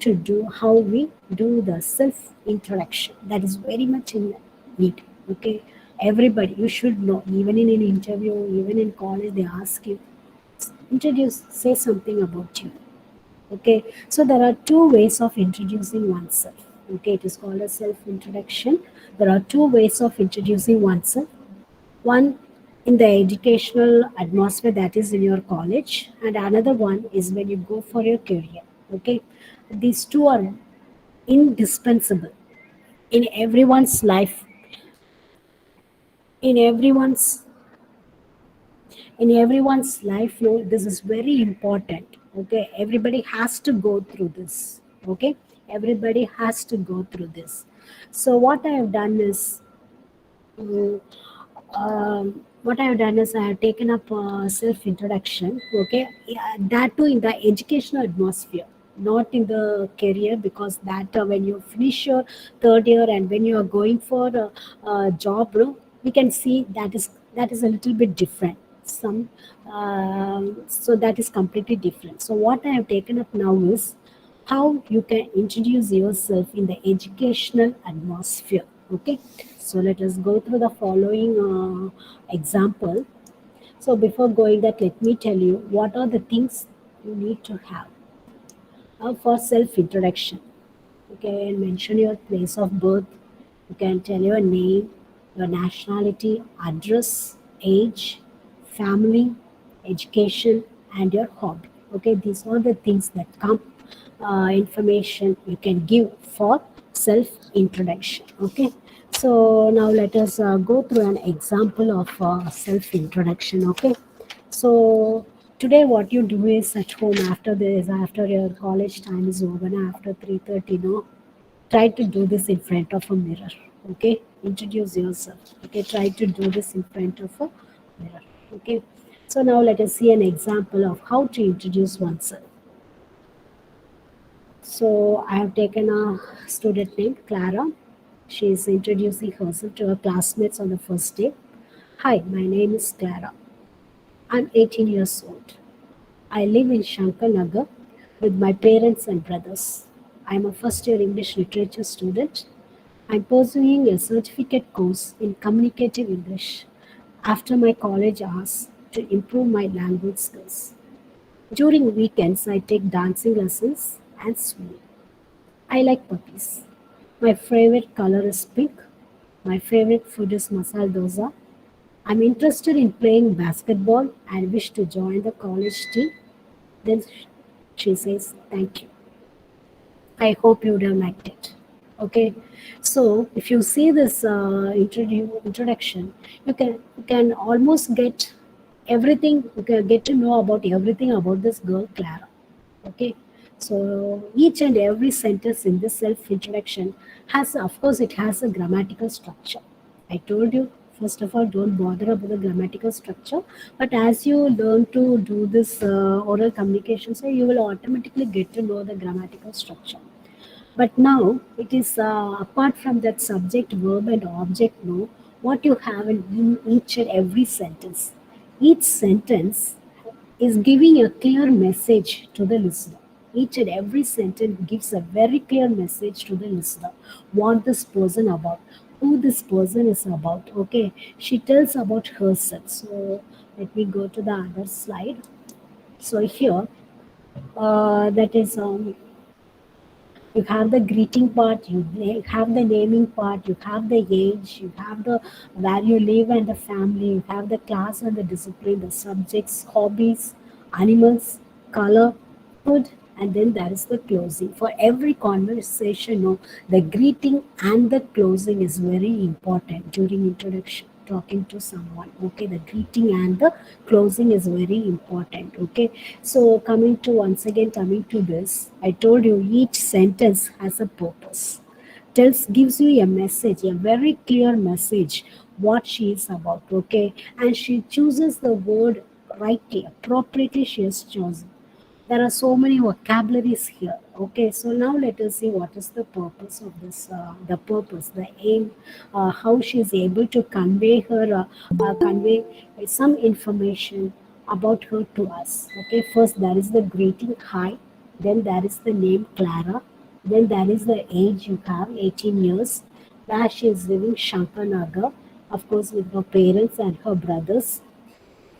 we do the self introduction. That is very much in need. Okay, everybody, you should know, even in an interview, even in college, they ask you, say something about you. Okay, so there are two ways of introducing oneself. Okay, it is called a self introduction. There are two ways of introducing oneself. One in the educational atmosphere, that is in your college, and another one is when you go for your career. Okay, these two are indispensable in everyone's life, in everyone's life. No, this is very important. Okay, everybody has to go through this. Okay, everybody has to go through this. So what I have done is, mm, what I have done is I have taken up self introduction. Okay, yeah, that too in the educational atmosphere, not in the career, because that when you finish your third year and when you are going for a job, no, we can see that is a little bit different. So that is completely different. So what I have taken up now is how you can introduce yourself in the educational atmosphere. Okay, so let us go through the following example. So before going that, let me tell you what are the things you need to have for self introduction. You can mention your place of birth. You can tell your name, your nationality, address, age, family, education, and your hobby. Okay, these are the things that come information you can give for self introduction. Okay, so now let us go through an example of self introduction. Okay, so today what you do is at home after this, after your college time is over, and after 3:30, no, try to do this in front of a mirror. Okay, introduce yourself. Okay, try to do this in front of a mirror. Okay, so now let us see an example of how to introduce oneself. So I have taken a student named Clara. She is introducing herself to her classmates on the first day. Hi, my name is Clara. I'm 18 years old. I live in Shankar Nagar with my parents and brothers. I'm a first year English literature student. I'm pursuing a certificate course in communicative English after my college hours to improve my language skills. During weekends, I take dancing lessons and swimming. I like puppies. My favorite color is pink. My favorite food is masala dosa. I'm interested in playing basketball and wish to join the college team. Then she says, thank you. I hope you would have liked it. Okay, so if you see this introduction, you can almost get everything, okay, get to know about everything about this girl Clara. Okay, so each and every sentence in this self introduction has, of course, it has a grammatical structure. I told you, first of all, don't bother about the grammatical structure, but as you learn to do this oral communication, so you will automatically get to know the grammatical structure. But now it is apart from that subject, verb, and object. No, what you have in each and every sentence. Each sentence is giving a clear message to the listener. Each and every sentence gives a very clear message to the listener. What this person about, who this person is about. Okay, she tells about herself. So let me go to the other slide. So here, that is you have the greeting part, have the naming part, you have the age, you have the where you live and the family, you have the class and the discipline, the subjects, hobbies, animals, color, food, and then there is the closing. For every conversation, no, the greeting and the closing is very important during introduction, talking to someone. Okay, the greeting and the closing is very important. Okay, so coming to this, I told you each sentence has a purpose. Gives you a message, a very clear message what she is about. Okay, and she chooses the word rightly, appropriately. She has chosen. There are so many vocabularies here. Okay, so now let us see what is the purpose of this, the purpose, the aim, how she is able to convey some information about her to us. Okay, first there is the greeting hi, then there is the name Clara, then there is the age you have, 18 years, where she is living Shankanagar, of course, with her parents and her brothers.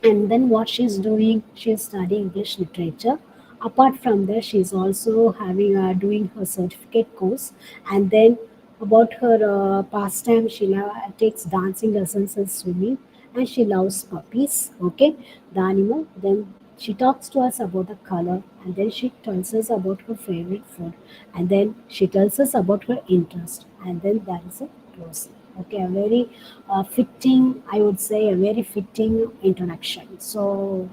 And then what she's doing, she's studying English literature. Apart from that, she's also having doing her certificate course. And then about her pastime, she takes dancing lessons and swimming, and she loves puppies. Okay, the animal. Then she talks to us about the color, and then she tells us about her favorite food, and then she tells us about her interest, and then there is a closing. Okay, a very fitting, I would say, a very fitting introduction. So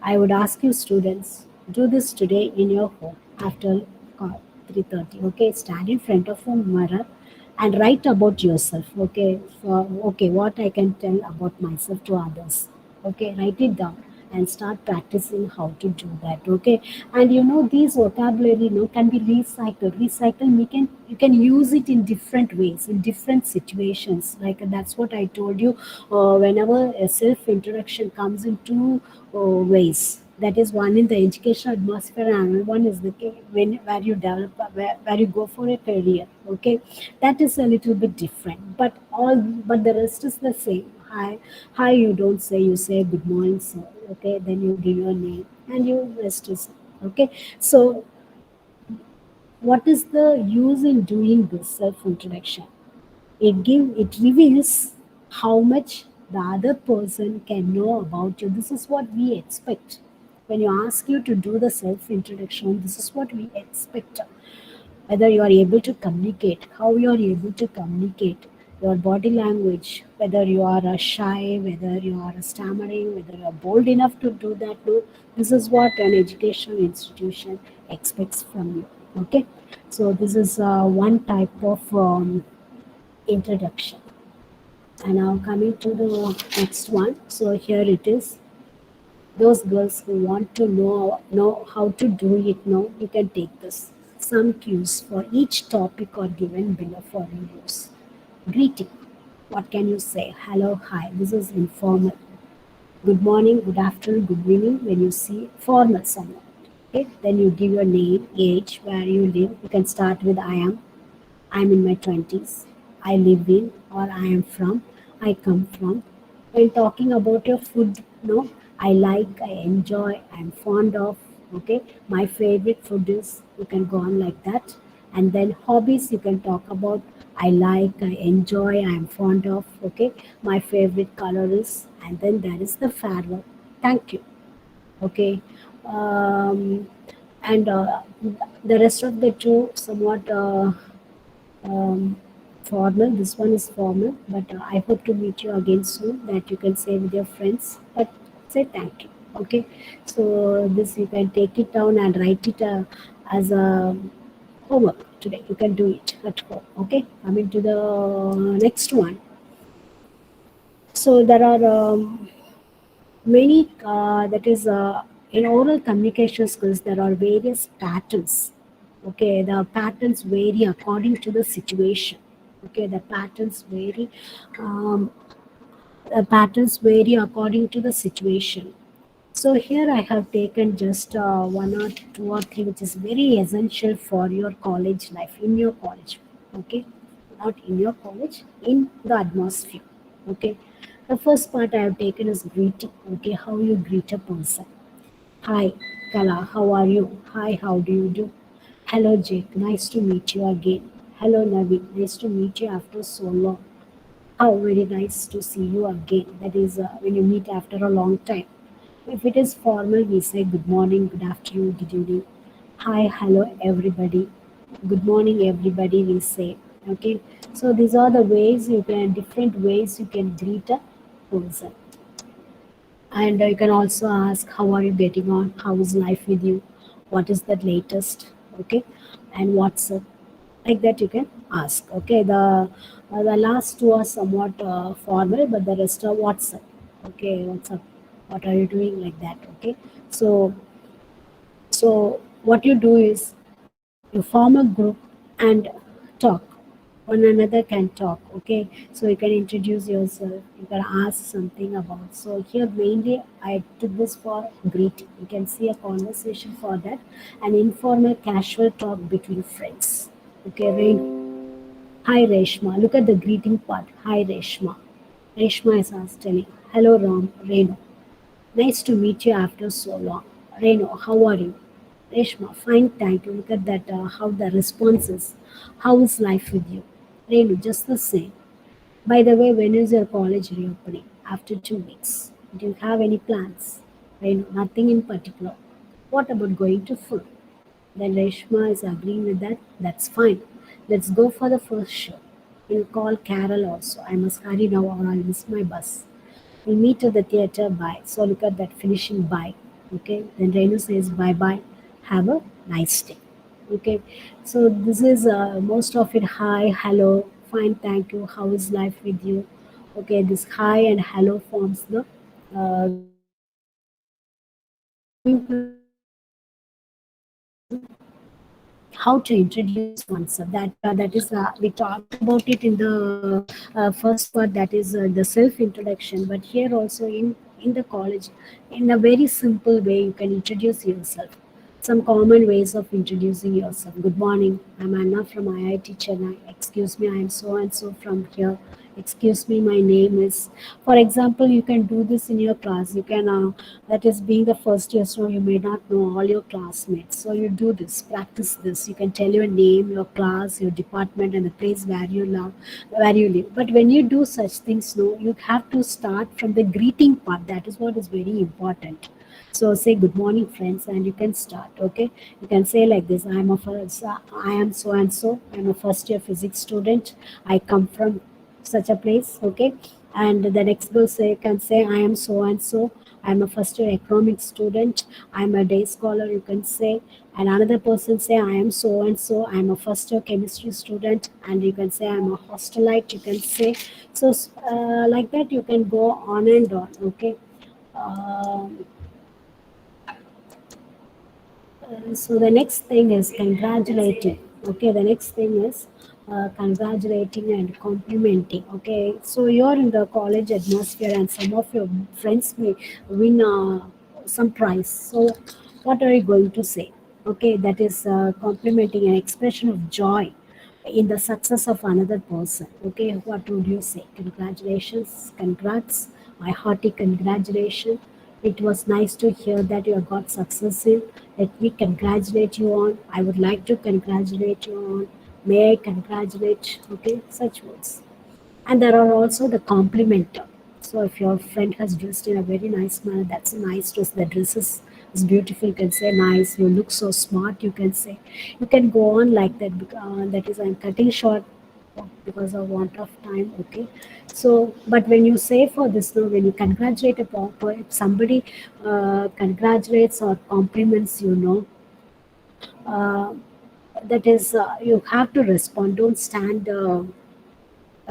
I would ask you students, do this today in your home after 3:30. Okay, stand in front of a mirror and write about yourself. Okay, okay, what I can tell about myself to others. Okay, write it down and start practicing how to do that. Okay, and these vocabulary, can be recycled. You can use it in different ways, in different situations. Like that's what I told you. Whenever a self introduction comes in two ways, that is one in the educational atmosphere, and another one is when where you develop, where you go for a career. Okay, that is a little bit different, but the rest is the same. Hi, you don't say, you say good morning sir. Okay, then you give your name and you rest is okay. So what is the use in doing this self introduction? It reveals how much the other person can know about you. This is what we expect. When you ask you to do the self introduction, this is what we expect. Whether you are able to communicate, how you are able to communicate, your body language, whether you are shy, whether you are stammering, whether you are bold enough to do that. No, this is what an educational institution expects from you. Okay, so this is one type of introduction. And now coming to the next one. So here it is. Those girls who want to know how to do it now, you can take this. Some cues for each topic are given below for your use. Greeting. What can you say? Hello, hi. This is informal. Good morning, good afternoon, good evening when you see formal someone. Okay? Then you give your name, age, where you live. You can start with I am. I'm in my 20s. I live in, or I am from, I come from. When talking about your food, no, I like, I enjoy, I'm fond of, okay. My favorite food is, you can go on like that. And then hobbies, you can talk about, I like, I enjoy, I'm fond of, okay. My favorite color is, and then there is the farewell. Thank you, okay. Um, and the rest of the two somewhat um, formal. This one is formal, but I hope to meet you again soon. That you can say with your friends. But say thank you. Okay, so this you can take it down and write it as a homework today. You can do it at home. Okay, coming to the next one. So there are many that is in oral communication skills there are various patterns. Okay, the patterns vary according to the situation. Okay, the um, patterns vary according to the situation. So here I have taken just one or two or three, which is very essential for your college life, in your college. Okay, not in your college, in the atmosphere. Okay, the first part I have taken is greeting. Okay, how you greet a person. Hi, Kala, how are you? Hi, how do you do? Hello, Jake, nice to meet you again. Hello, Naveen, nice to meet you after so long. Oh, very nice to see you again. That is when you meet after a long time. If it is formal, we say good morning, good afternoon, good evening. Hi, hello, everybody. Good morning, everybody, we say. Okay. So these are the ways you can, different ways you can greet a person. And you can also ask, how are you getting on? How is life with you? What is the latest? Okay. And what's up? Like that you can ask. Okay, the last two are somewhat formal, but the rest are what's up. Okay, what's up, what are you doing, like that. Okay, so what you do is you form a group and talk. One another can talk. Okay, so you can introduce yourself, you can ask something about. So here mainly I took this for greeting. You can see a conversation for that, an informal casual talk between friends. Okay, hi Reshma. Look at the greeting part. Hi Reshma. Reshma is us telling, hello Ram, Renu. Nice to meet you after so long. Renu, how are you? Reshma, fine, thank you. Look at that, how the response is. How is life with you? Renu, just the same. By the way, when is your college reopening? After 2 weeks. Do you have any plans? Renu, nothing in particular. What about going to food? Then Reshma is agreeing with that. That's fine. Let's go for the first show. We'll call Carol also. I must hurry now or I'll miss my bus. We'll meet at the theater. Bye. So look at that finishing bye. Okay. Then Renu says bye bye. Have a nice day. Okay. So this is most of it hi, hello, fine, thank you. How is life with you? Okay. This hi and hello forms the greeting part. Coming to the next part, that is how to introduce oneself. That is we talked about it in the first part, that is the self introduction, but here also in the college, in a very simple way you can introduce yourself. Some common ways of introducing yourself. Good morning, I'm Anna from IIT Chennai. Excuse me, I'm so and so from here. Excuse me, my name is. For example, you can do this in your class. You can, that is being the first year, so you may not know all your classmates. So you do this, practice this. You can tell your name, your class, your department, and the place where you live. But when you do such things, no, you have to start from the greeting part. That is what is very important. So say good morning, friends, and you can start. Okay, you can say like this: I am so and so. I'm a first year physics student. I come from such a place. Okay, and the next girl say can say I am so and so. I'm a first year economics student. I'm a day scholar. You can say, and another person say I am so and so. I'm a first year chemistry student, and you can say I'm a hostelite. You can say so like that. You can go on and on. Okay. Um, so the next thing is congratulating. Okay, the next thing is congratulating and complimenting. Okay, so you're in the college atmosphere and some of your friends may win some prize. So what are you going to say? Okay, that is complimenting, an expression of joy in the success of another person. Okay, what would you say? Congratulations, congrats, my hearty congratulations. It was nice to hear that you have got success in. Let me congratulate you on. I would like to congratulate you on. May I congratulate? Okay, such words. And there are also the complimenter. So if your friend has dressed in a very nice manner, that's a nice dress. The dress is beautiful. You can say nice. You look so smart. You can say. You can go on like that. That is, I'm cutting short because of want of time. Okay, so but when you say for this, no, when you congratulate a if somebody congratulates or compliments, uh, that is, you have to respond. Don't stand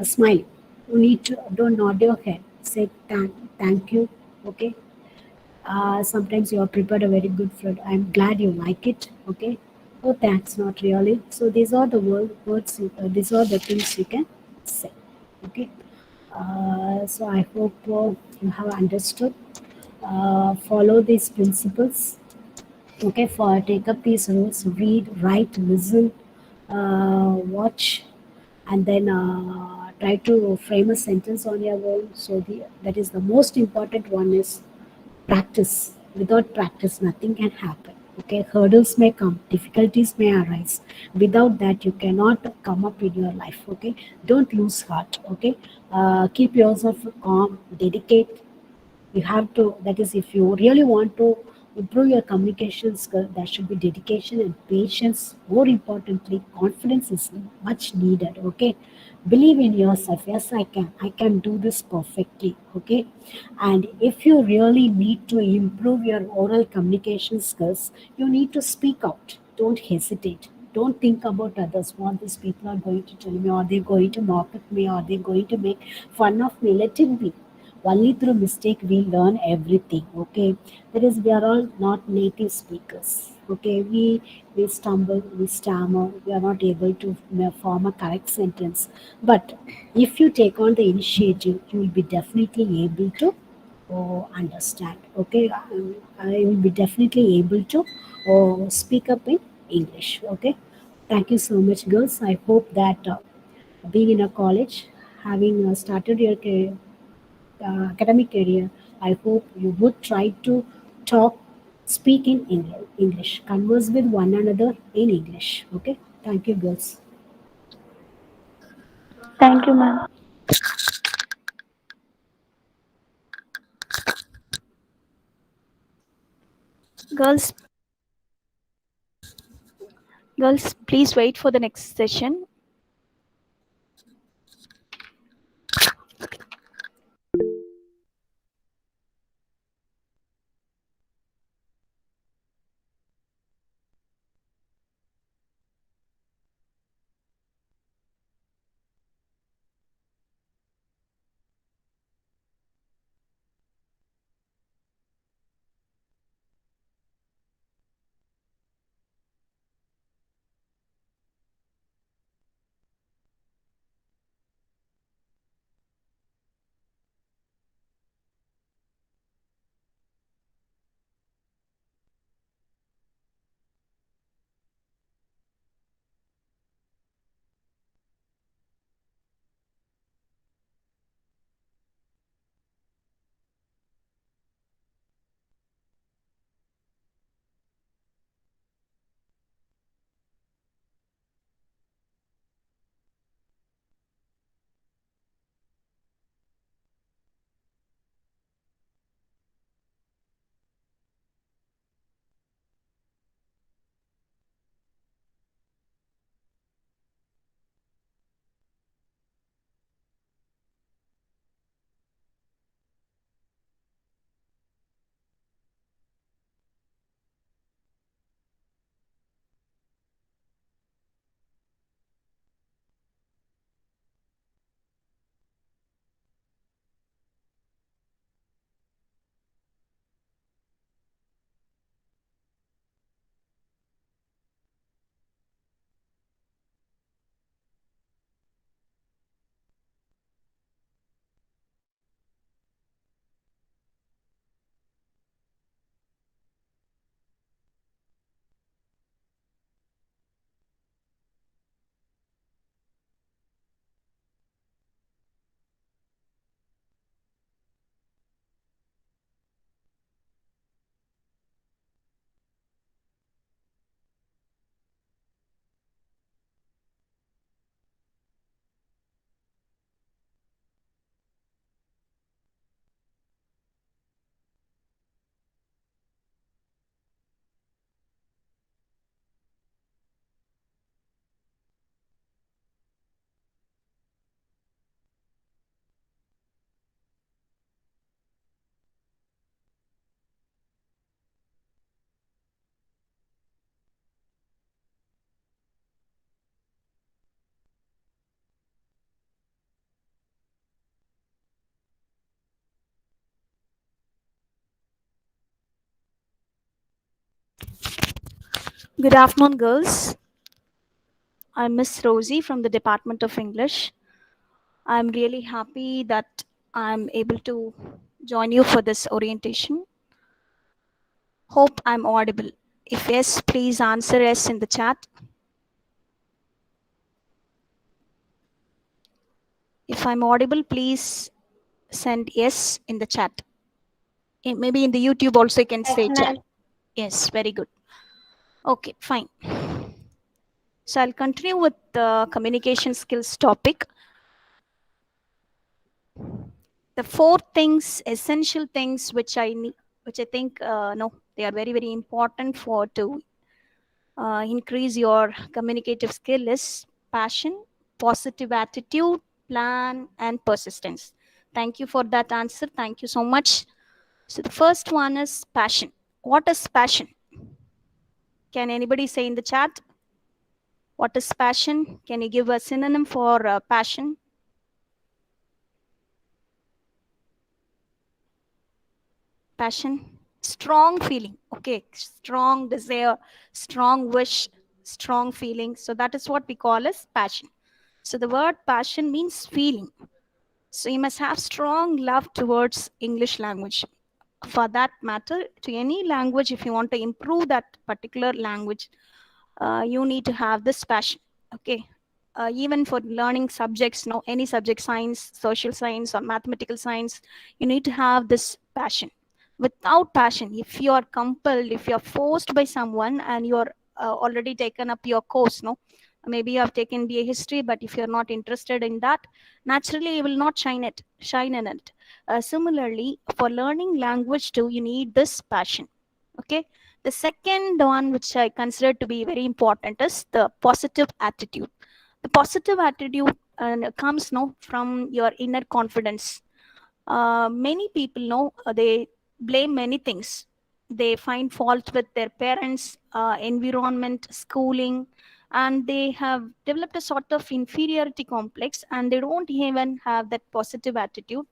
smile. You need to don't nod your head. Say thank you. Okay. Sometimes you have prepared a very good food. I'm glad you like it. Okay. Oh, thanks. Not really. So these are the words. These are the things you can say. Okay. So I hope you have understood. Follow these principles. Okay. For take up these rules. Read, write, listen, watch, and then try to frame a sentence on your own. So that is the most important one is practice. Without practice, nothing can happen. Okay, hurdles may come, difficulties may arise. Without that, you cannot come up in your life. Okay, don't lose heart. Okay, keep yourself calm, dedicate. You have to, that is, if you really want to improve your communication skill, there should be dedication and patience. More importantly, confidence is much needed. Okay, believe in yourself. Yes, I can do this perfectly. Okay, and if you really need to improve your oral communication skills, you need to speak out. Don't hesitate. Don't think about others, what these people are going to tell me, or they're going to mock at me, or they're going to make fun of me. Let it be. Only through mistake we learn everything. Okay, that is, we are all not native speakers. Okay, we stumble, we stammer, we are not able to form a correct sentence. But if you take on the initiative, you will be definitely able to understand. Okay, I will be definitely able to speak up in English. Okay, thank you so much, girls. I hope that being in a college, having started your academic career, I hope you would try to talk, speak in English, converse with one another in English. Okay, thank you, girls. Thank you, ma'am. Girls, girls, please wait for the next session. Good afternoon, girls. I'm Miss Rosie from the Department of English. I'm really happy that I'm able to join you for this orientation. Hope I'm audible. If yes, please answer yes in the chat. If I'm audible, please send yes in the chat. Maybe in the YouTube also you can Yes, say chat. ma'am. Yes, very good. Okay, fine. So I'll continue with the communication skills topic. The four things, essential things which I need, which I think no, they are very very important for to increase your communicative skill is passion, positive attitude, plan, and persistence. Thank you for that answer. Thank you so much. So the first one is passion. What is passion? Can anybody say in the chat? What is passion? Can you give a synonym for passion? Passion, strong feeling. Okay, strong desire, strong wish, strong feeling. So that is what we call as passion. So the word passion means feeling. So you must have strong love towards English language. For that matter, to any language, if you want to improve that particular language, you need to have this passion. Okay. Even for learning subjects, no, any subject, science, social science, or mathematical science, you need to have this passion. Without passion, if you are compelled, if you are forced by someone and you are already taken up your course, no, maybe you have taken BA history, but if you're not interested in that, naturally you will not shine in it. Similarly, for learning language too, you need this passion. Okay. The second one, which I consider to be very important, is the positive attitude. The positive attitude comes no from your inner confidence. Many people know they blame many things. They find fault with their parents, environment, schooling, and they have developed a sort of inferiority complex, and they don't even have that positive attitude.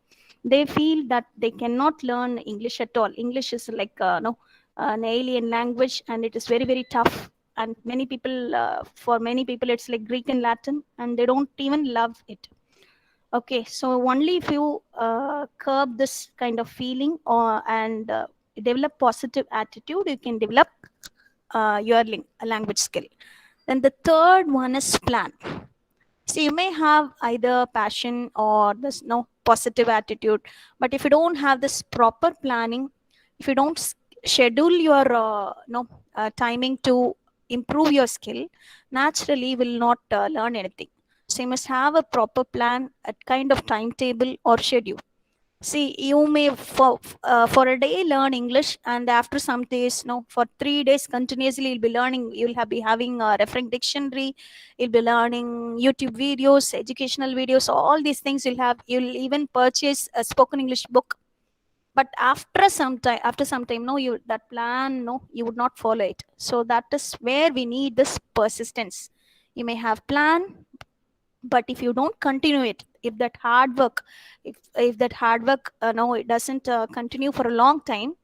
They feel that they cannot learn English at all. English is like no, an alien language, and it is very very tough. And many people, for many people, it's like Greek and Latin, and they don't even love it. Okay, so only if you curb this kind of feeling or and develop positive attitude, you can develop your language skill. Then the third one is plan. So you may have either passion or this no positive attitude, but if you don't have this proper planning, if you don't schedule your no timing to improve your skill, naturally you will not learn anything. So you must have a proper plan, a kind of timetable or schedule. See, you may for a day learn English, and after some days, no, for 3 days continuously, you'll be learning. You'll be having a referring dictionary. You'll be learning YouTube videos, educational videos. All these things you'll have. You'll even purchase a spoken English book. But after some time, no, you that plan, no, you would not follow it. So that is where we need this persistence. You may have plan, but if you don't continue it, if that hard work, if that hard work no, it doesn't continue for a long time,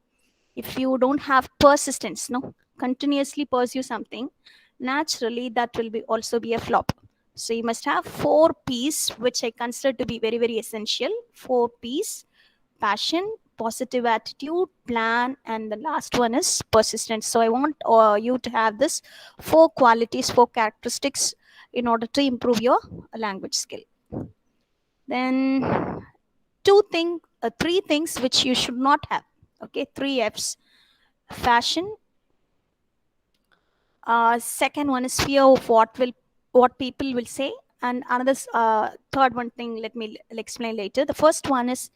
if you don't have persistence, no, continuously pursue something, naturally that will be also be a flop. So you must have 4 P's, which I consider to be very very essential. 4 P's: passion, positive attitude, plan, and the last one is persistence. So I want you to have this 4 qualities, 4 characteristics in order to improve your language skill. Then three things which you should not have. Okay, 3 F's: fashion. Second one is fear of what people will say, and another third one thing. Let me explain later. The first one is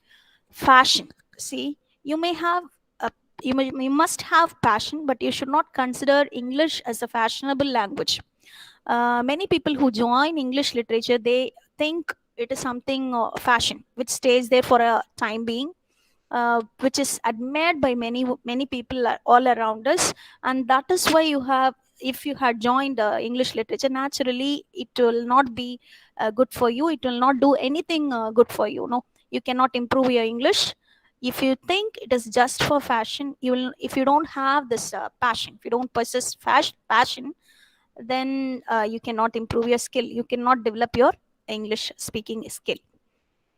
fashion. See, you may have a, you must have passion, but you should not consider English as a fashionable language. Many people who join English literature, they think it is something fashion which stays there for a time being, which is admired by many people all around us. And that is why you have, if you had joined English literature, naturally it will not be good for you. It will not do anything good for you. No, you cannot improve your English. If you think it is just for fashion, you will, if you don't have this passion, if you don't possess passion, then you cannot improve your skill, you cannot develop your English speaking skill.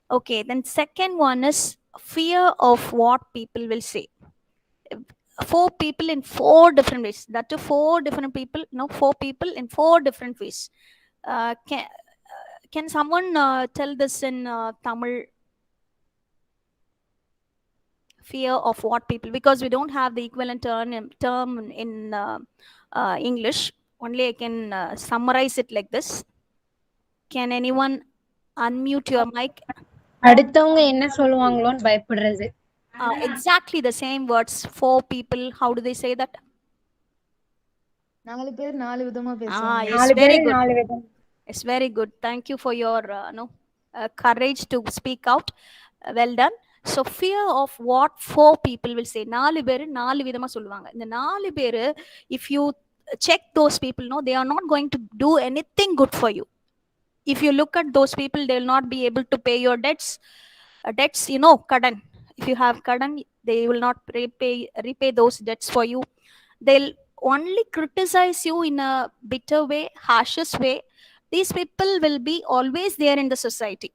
Okay, then second one is fear of what people will say. Four people in four different ways, that to four different people, no, four people in four different ways. Can someone tell this in Tamil? Fear of what people, because we don't have the equivalent term in English. Only I can summarize it like this. Can anyone unmute your mic? அடுத்தவங்க என்ன சொல்லுவாங்களோன்னு பயப்படுறது. Exactly the same words. Four people. How do they say that? 4 பேர் 4 விதமா பேசுவாங்க. Yes, 4 very பேரு good. 4 விதம். It's very good. Thank you for your no courage to speak out. Well done. So fear of what four people will say. 4 பேரு 4 விதமா சொல்லுவாங்க. இந்த 4 பேரு, if you check those people, no, they are not going to do anything good for you. If you look at those people, they will not be able to pay your debts. Debts, you know, kadan. If you have kadan, they will not repay those debts for you. They'll only criticize you in a bitter way, harshest way. These people will be always there in the society,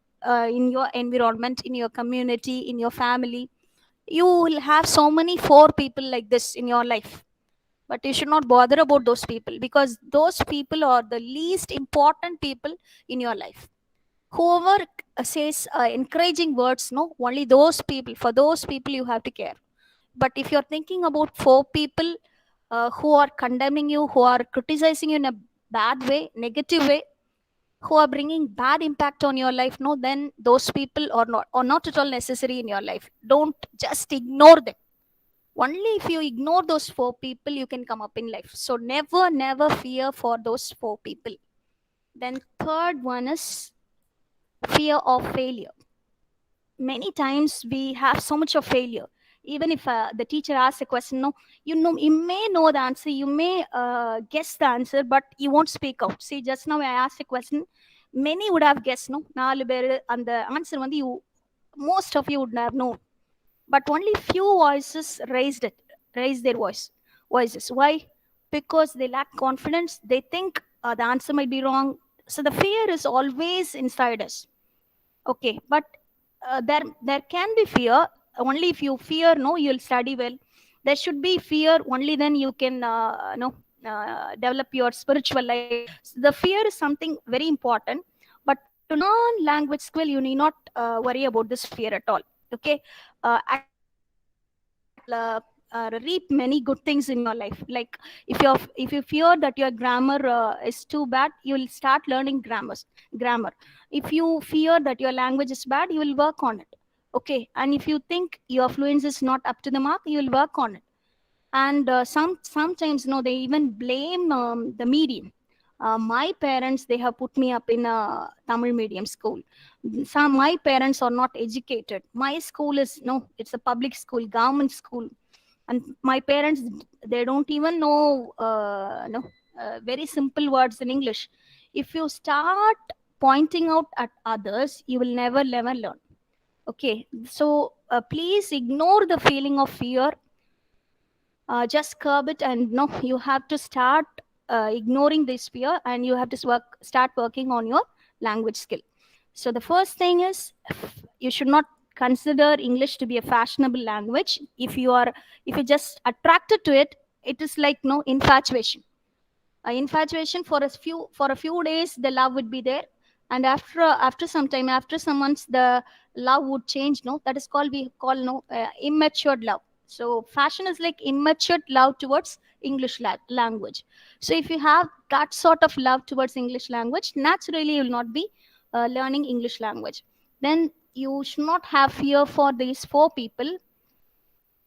in your environment, in your community, in your family. You will have so many four people like this in your life, but you should not bother about those people, because those people are the least important people in your life. Whoever says encouraging words, no, only those people, for those people you have to care. But if you're thinking about four people who are condemning you, who are criticizing you in a bad way, negative way, who are bringing bad impact on your life, no, then those people are not at all necessary in your life. Don't just ignore them. Only if you ignore those four people, you can come up in life. So never fear for those four people. Then third one is fear of failure. Many times we have so much of failure. Even if the teacher asks a question, no, you know, you may know the answer, you may guess the answer, but you won't speak out. See, just now I asked a question, many would have guessed, no, and the answer வந்து you, most of you would have known, but only few voices raised their voices. Why? Because they lack confidence. They think the answer might be wrong. So the fear is always inside us. Okay, but there can be fear. Only if you fear, no, you'll study well. There should be fear, only then you can no develop your spiritual life. So the fear is something very important, but to learn language skill, you need not worry about this fear at all. Okay, actually fear will reap many good things in your life. Like if you fear that your grammar is too bad, you will start learning grammar. If you fear that your language is bad, you will work on it. Okay, and if you think your fluency is not up to the mark, you will work on it. And sometimes, no, they even blame the medium. My parents, they have put me up in a Tamil medium school. My parents are not educated. My school is, no, it's a public school, government school, and my parents, they don't even know no very simple words in English. If you start pointing out at others, you will never learn. Okay, so please ignore the feeling of fear. Just curb it, and no, you have to start ignoring this fear, and you have to start working on your language skill. So the first thing is, you should not consider English to be a fashionable language. If you just attracted to it, it is like no infatuation. Infatuation for a few days, the love would be there, and after some time, after some months, the love would change. No, that is called, we call, no, immature love. So fashion is like immature love towards English language. So if you have that sort of love towards English language, naturally you will not be learning English language. Then you should not have fear for these four people,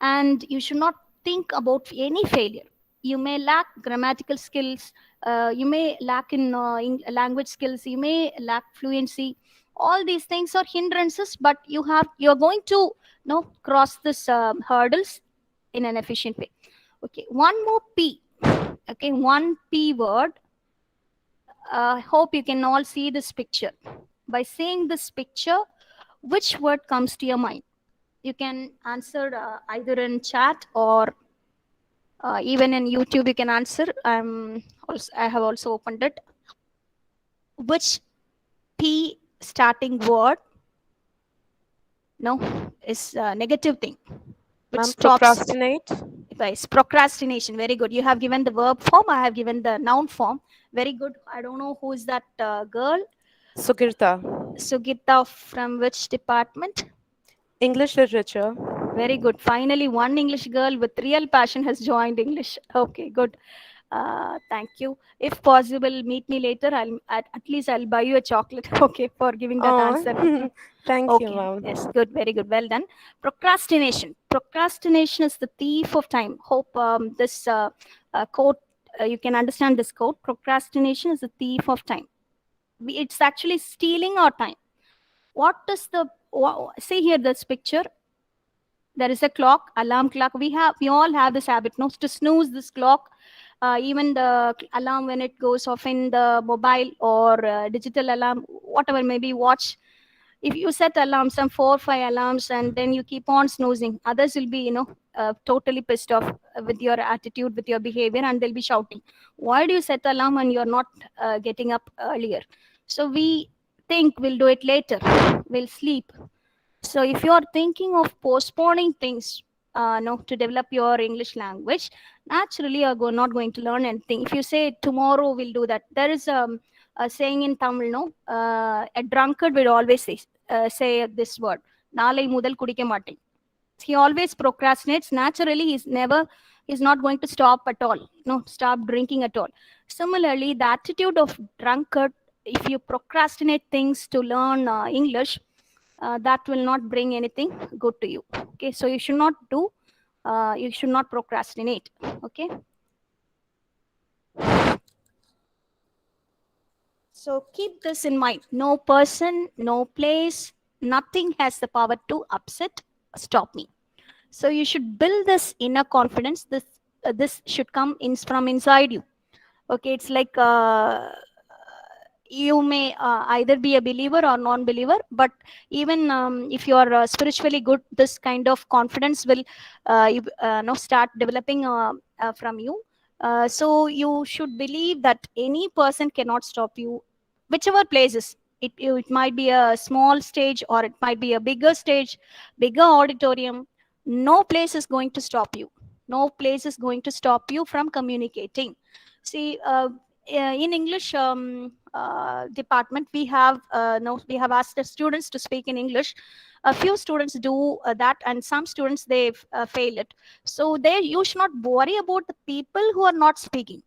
and you should not think about any failure. You may lack grammatical skills, you may lack in language skills, you may lack fluency. All these things are hindrances, but you're going to, cross this hurdles in an efficient way. Okay, one more P. Okay, one P word. I hope you can all see this picture. By seeing this picture, which word comes to your mind? You can answer either in chat or even in YouTube. You can answer. I have also opened it. Which P starting word no is a negative thing which Ma'am, stops. procrastinate. Guys, procrastination. Very good. You have given the verb form. I have given the noun form. Very good. I don't know who is that girl. Sugirta. Sugita from which department? English literature. Very good. Finally, one English girl with real passion has joined English. Okay, good. Thank you. If possible, meet me later. At least I'll buy you a chocolate. Okay, for giving that answer. Oh, thank you, Okay. Yes. ma'am. Good. Very good. Well done. Procrastination. Procrastination is the thief of time. Hope this quote you can understand this quote. Procrastination is the thief of time. It's actually stealing our time. What is the see here? This picture, there is a clock, alarm clock. We all have this habit, no, to snooze this clock. Even the alarm when it goes off in the mobile or digital alarm, whatever, maybe watch. If you set alarms, some 4 or 5 alarms, and then you keep on snoozing, others will be, totally pissed off with your attitude, with your behavior, and they'll be shouting, why do you set alarm and you're not getting up earlier? So we think we'll do it later, we'll sleep. So if you are thinking of postponing things, no, to develop your English language, naturally you're not going to learn anything. If you say tomorrow we'll do that, there is a saying in Tamil, no, a drunkard will always say this word, "Nalai mudal kudikka matten." He always procrastinates. Naturally, he's not going to stop at all. No, stop drinking at all. Similarly, the attitude of drunkard, if you procrastinate things to learn English, that will not bring anything good to you. Okay, so you should not do. You should not procrastinate. Okay. So keep this in mind. No person, no place, nothing has the power to upset, stop me. So you should build this inner confidence. This should come in from inside you. Okay, it's like you may either be a believer or non-believer, but even if you are spiritually good, this kind of confidence will start developing from you. So you should believe that any person cannot stop you, whichever places. It might be a small stage or it might be a bigger stage, bigger auditorium. No place is going to stop you. No place is going to stop you from communicating. See, in English department, we have asked the students to speak in English. A few students do that, and some students they fail it. So you should not worry about the people who are not speaking.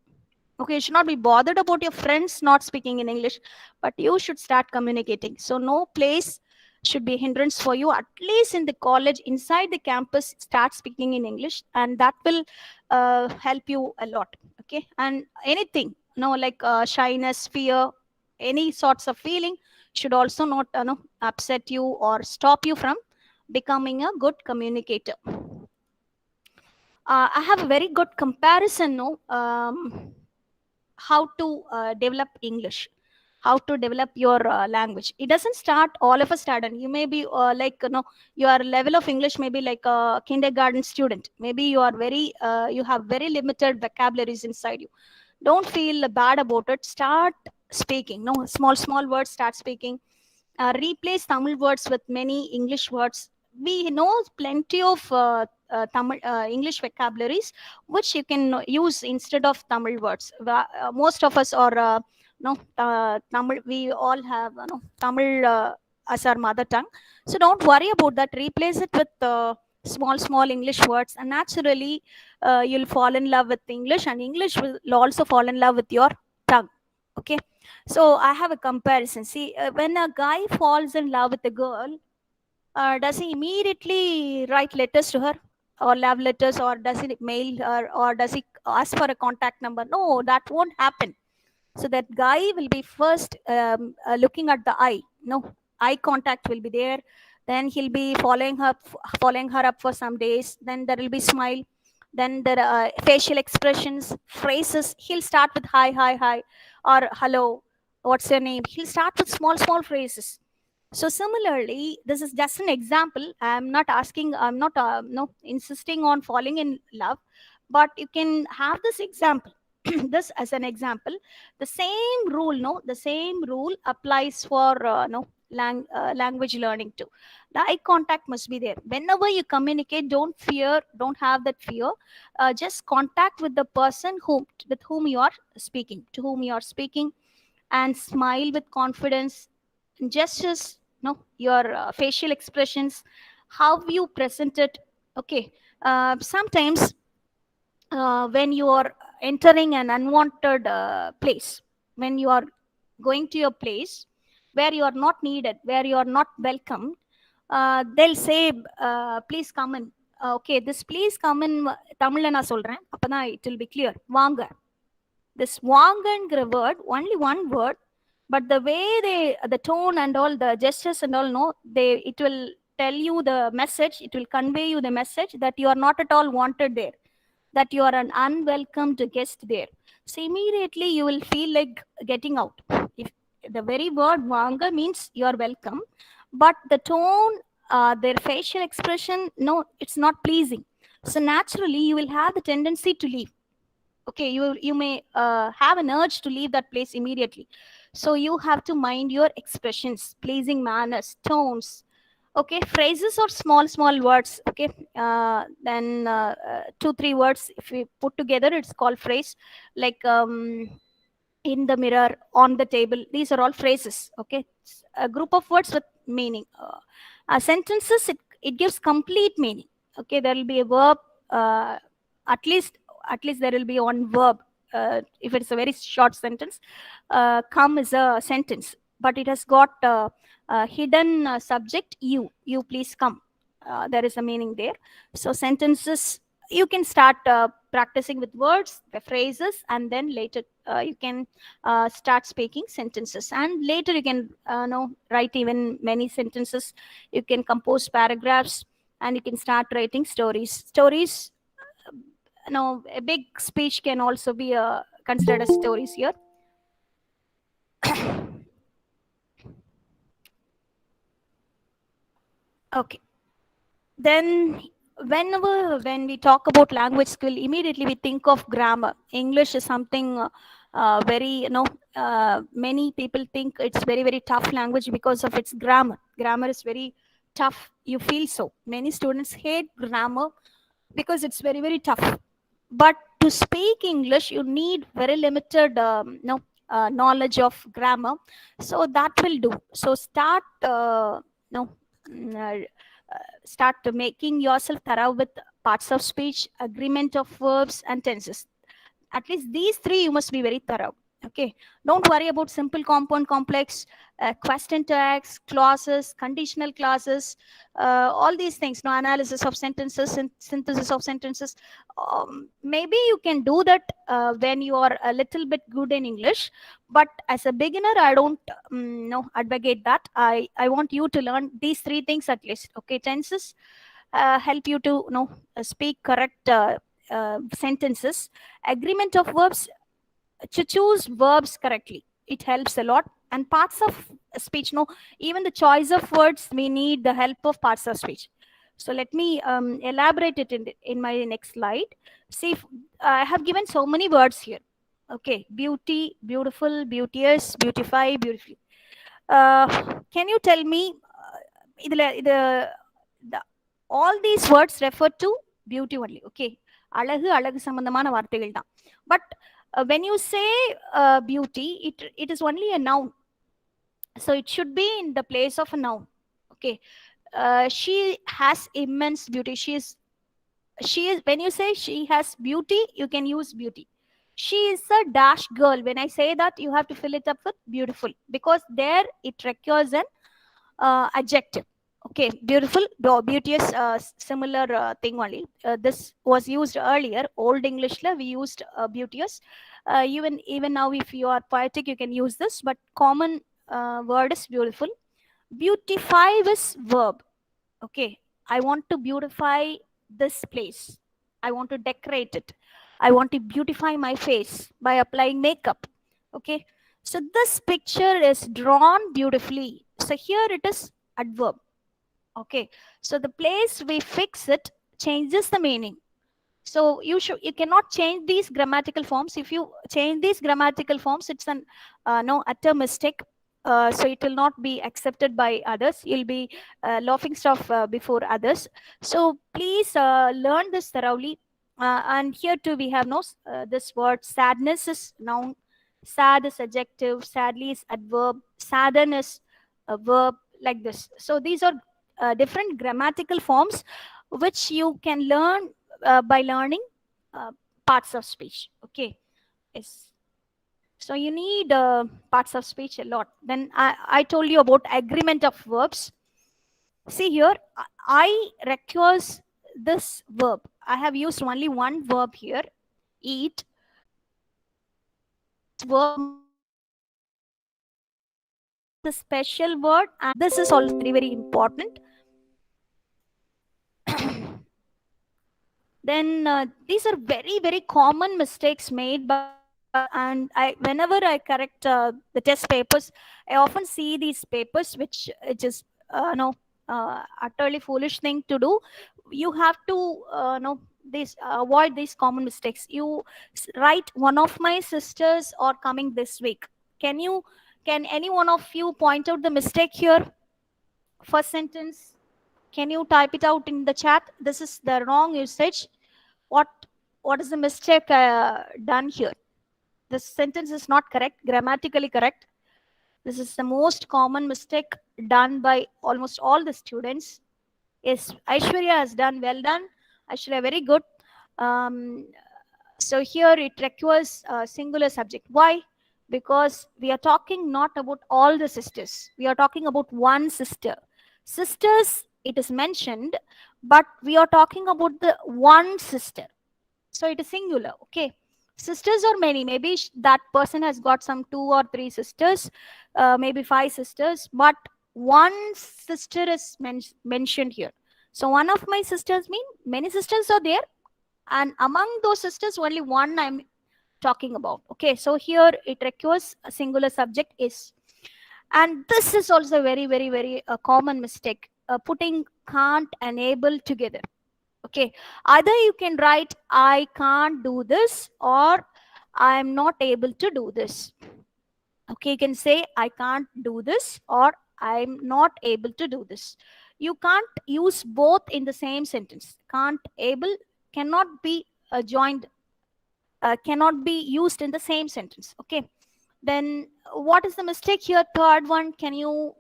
Okay, you should not be bothered about your friends not speaking in English, but you should start communicating. So no place should be a hindrance for you. At least in the college, inside the campus, start speaking in English, and that will help you a lot. Okay, and anything, like shyness, fear, any sorts of feeling should also not upset you or stop you from becoming a good communicator. I have a very good comparison, no, how to develop English, how to develop your language. It doesn't start all of a sudden. You may be your level of English may be like a kindergarten student. Maybe you have very limited vocabularies inside you. Don't feel bad about it. Start speaking, no, small small words, start speaking. Replace Tamil words with many English words. We know plenty of Tamil English vocabularies which you can use instead of Tamil words. Most of us are no Tamil. We all have Tamil as our mother tongue. So don't worry about that. Replace it with small small English words, and naturally you'll fall in love with English, and English will also fall in love with your tongue. Okay, so I have a comparison. See, when a guy falls in love with a girl, does he immediately write letters to her or love letters, or does he mail her, or does he ask for a contact number? No, that won't happen. So that guy will be first looking at the eye. No, eye contact will be there. Then he'll be following her up for some days. Then there will be smile. Then there are facial expressions, phrases. He'll start with hi, hi, hi, or hello. What's your name? He'll start with small, small phrases. So similarly, this is just an example. I'm not no insisting on falling in love, but you can have this example. This as an example. The same rule, no, the same rule applies for no language learning too. The eye contact must be there. Whenever you communicate, don't fear, don't have that fear. Just contact with the person with whom you are speaking, to whom you are speaking, and smile with confidence. Gestures, no, your facial expressions, how you present it. Okay, sometimes when you are entering an unwanted place, when you are going to your place where you are not needed, where you are not welcome, they'll say, please come in. Okay, this please come in தமிழ்ல நான் சொல்றேன், அப்பதான் it will be clear. வாங்க. This வாங்கங்கிற word, only one word, but the way the tone and all the gestures and all, no, it will tell you the message, it will convey you the message that you are not at all wanted there, that you are an unwelcomed guest there. So immediately you will feel like getting out. If the very word vanga means you are welcome, but the tone, their facial expression, no, it's not pleasing. So naturally you will have the tendency to leave. Okay, you may have an urge to leave that place immediately. So you have to mind your expressions, pleasing manners, tones. Okay, phrases or small words. Okay, then 2 3 words, if we put together, it's called phrase. Like in the mirror, on the table, these are all phrases. Okay, it's a group of words with meaning. Sentences, it gives complete meaning. Okay, there will be a verb, uh, at least there will be one verb. If it's a very short sentence, come is a sentence, but it has got hidden subject, you please come. There is a meaning there. So sentences, you can start practicing with words, the phrases, and then later you can start speaking sentences, and later you can know, write even many sentences. You can compose paragraphs, and you can start writing stories. A big speech can also be considered as stories here. Okay, then when we talk about language skill, immediately we think of grammar. English is something very, many people think it's very very tough language because of its grammar is very tough. You feel so many students hate grammar because it's very very tough. But to speak English, you need very limited knowledge of grammar, so that will do. So start no mm, start making yourself thorough with parts of speech, agreement of verbs and tenses. At least these three you must be very thorough. Okay, don't worry about simple, compound, complex, question tags, clauses, conditional clauses, all these things. No, analysis of sentences and synthesis of sentences. Maybe you can do that when you are a little bit good in English, but as a beginner, I don't no advocate that. I want you to learn these three things at least. Okay, tenses help you to speak correct sentences. Agreement of verbs, to choose verbs correctly, it helps a lot. And parts of speech, no, even the choice of words, we need the help of parts of speech. So let me elaborate it in my next slide. See, I have given so many words here. Okay, beauty, beautiful, beauteous, beautify, beautifully. Can you tell me, all these words refer to beauty only? Okay, அழகு சம்பந்தமான வார்த்தைகள் தான். But when you say beauty, it is only a noun, so it should be in the place of a noun. Okay, she has immense beauty. She is When you say she has beauty, you can use beauty. She is a dash girl. When I say that, you have to fill it up with beautiful, because there it requires an adjective. Okay, beautiful, beauteous, similar thing only. This was used earlier, old English la we used beauteous. Even now, if you are poetic, you can use this, but common word is beautiful. Beautify is verb. Okay, I want to beautify this place, I want to decorate it, I want to beautify my face by applying makeup. Okay, So this picture is drawn beautifully. So here it is adverb. Okay. So the place we fix it changes the meaning. So you cannot change these grammatical forms. If you change these grammatical forms, it's an no utter mistake. So it will not be accepted by others. You'll be laughing stuff before others. So please learn this thoroughly. And here too we have no this word sadness is noun, sad is adjective, sadly is adverb, sadden is a verb, like this. So these are different grammatical forms which you can learn by learning uh, parts of speech. Okay. Yes. So you need parts of speech a lot. Then I told you about agreement of verbs. See here, I requires this verb. I have used only one verb here, eat. Verb must the special word, and this is also very, very important. Then these are very, very common mistakes made by us. And I whenever I correct the test papers, I often see these papers which just no utterly foolish thing to do. You have to know this avoid these common mistakes. You write, one of my sisters are coming this week. Can any one of you point out the mistake here? First sentence, can you type it out in the chat? This is the wrong usage. what what is the mistake done here? This sentence is not correct, grammatically correct. This is the most common mistake done by almost all the students. Yes, Aishwarya has done well done. Aishwarya, very good. um, so here it requires a singular subject. Why? Because we are talking not about all the sisters, we are talking about one sister. Sisters, it is mentioned, but we are talking about the one sister. So it is singular. Okay. Sisters are many. Maybe that person has got some 2 or 3 sisters, maybe 5 sisters, but one sister is mentioned here. So one of my sisters mean many sisters are there, and among those sisters only one I'm talking about. Okay. So here it requires a singular subject is. And this is also very, very, very common mistake, putting can't and able together. Okay. Either you can write I can't do this, or I am not able to do this. Okay, you can say I can't do this or I'm not able to do this. You can't use both in the same sentence. Can't, able cannot be joined, cannot be used in the same sentence. Okay. Then what is the mistake here? Third one, can you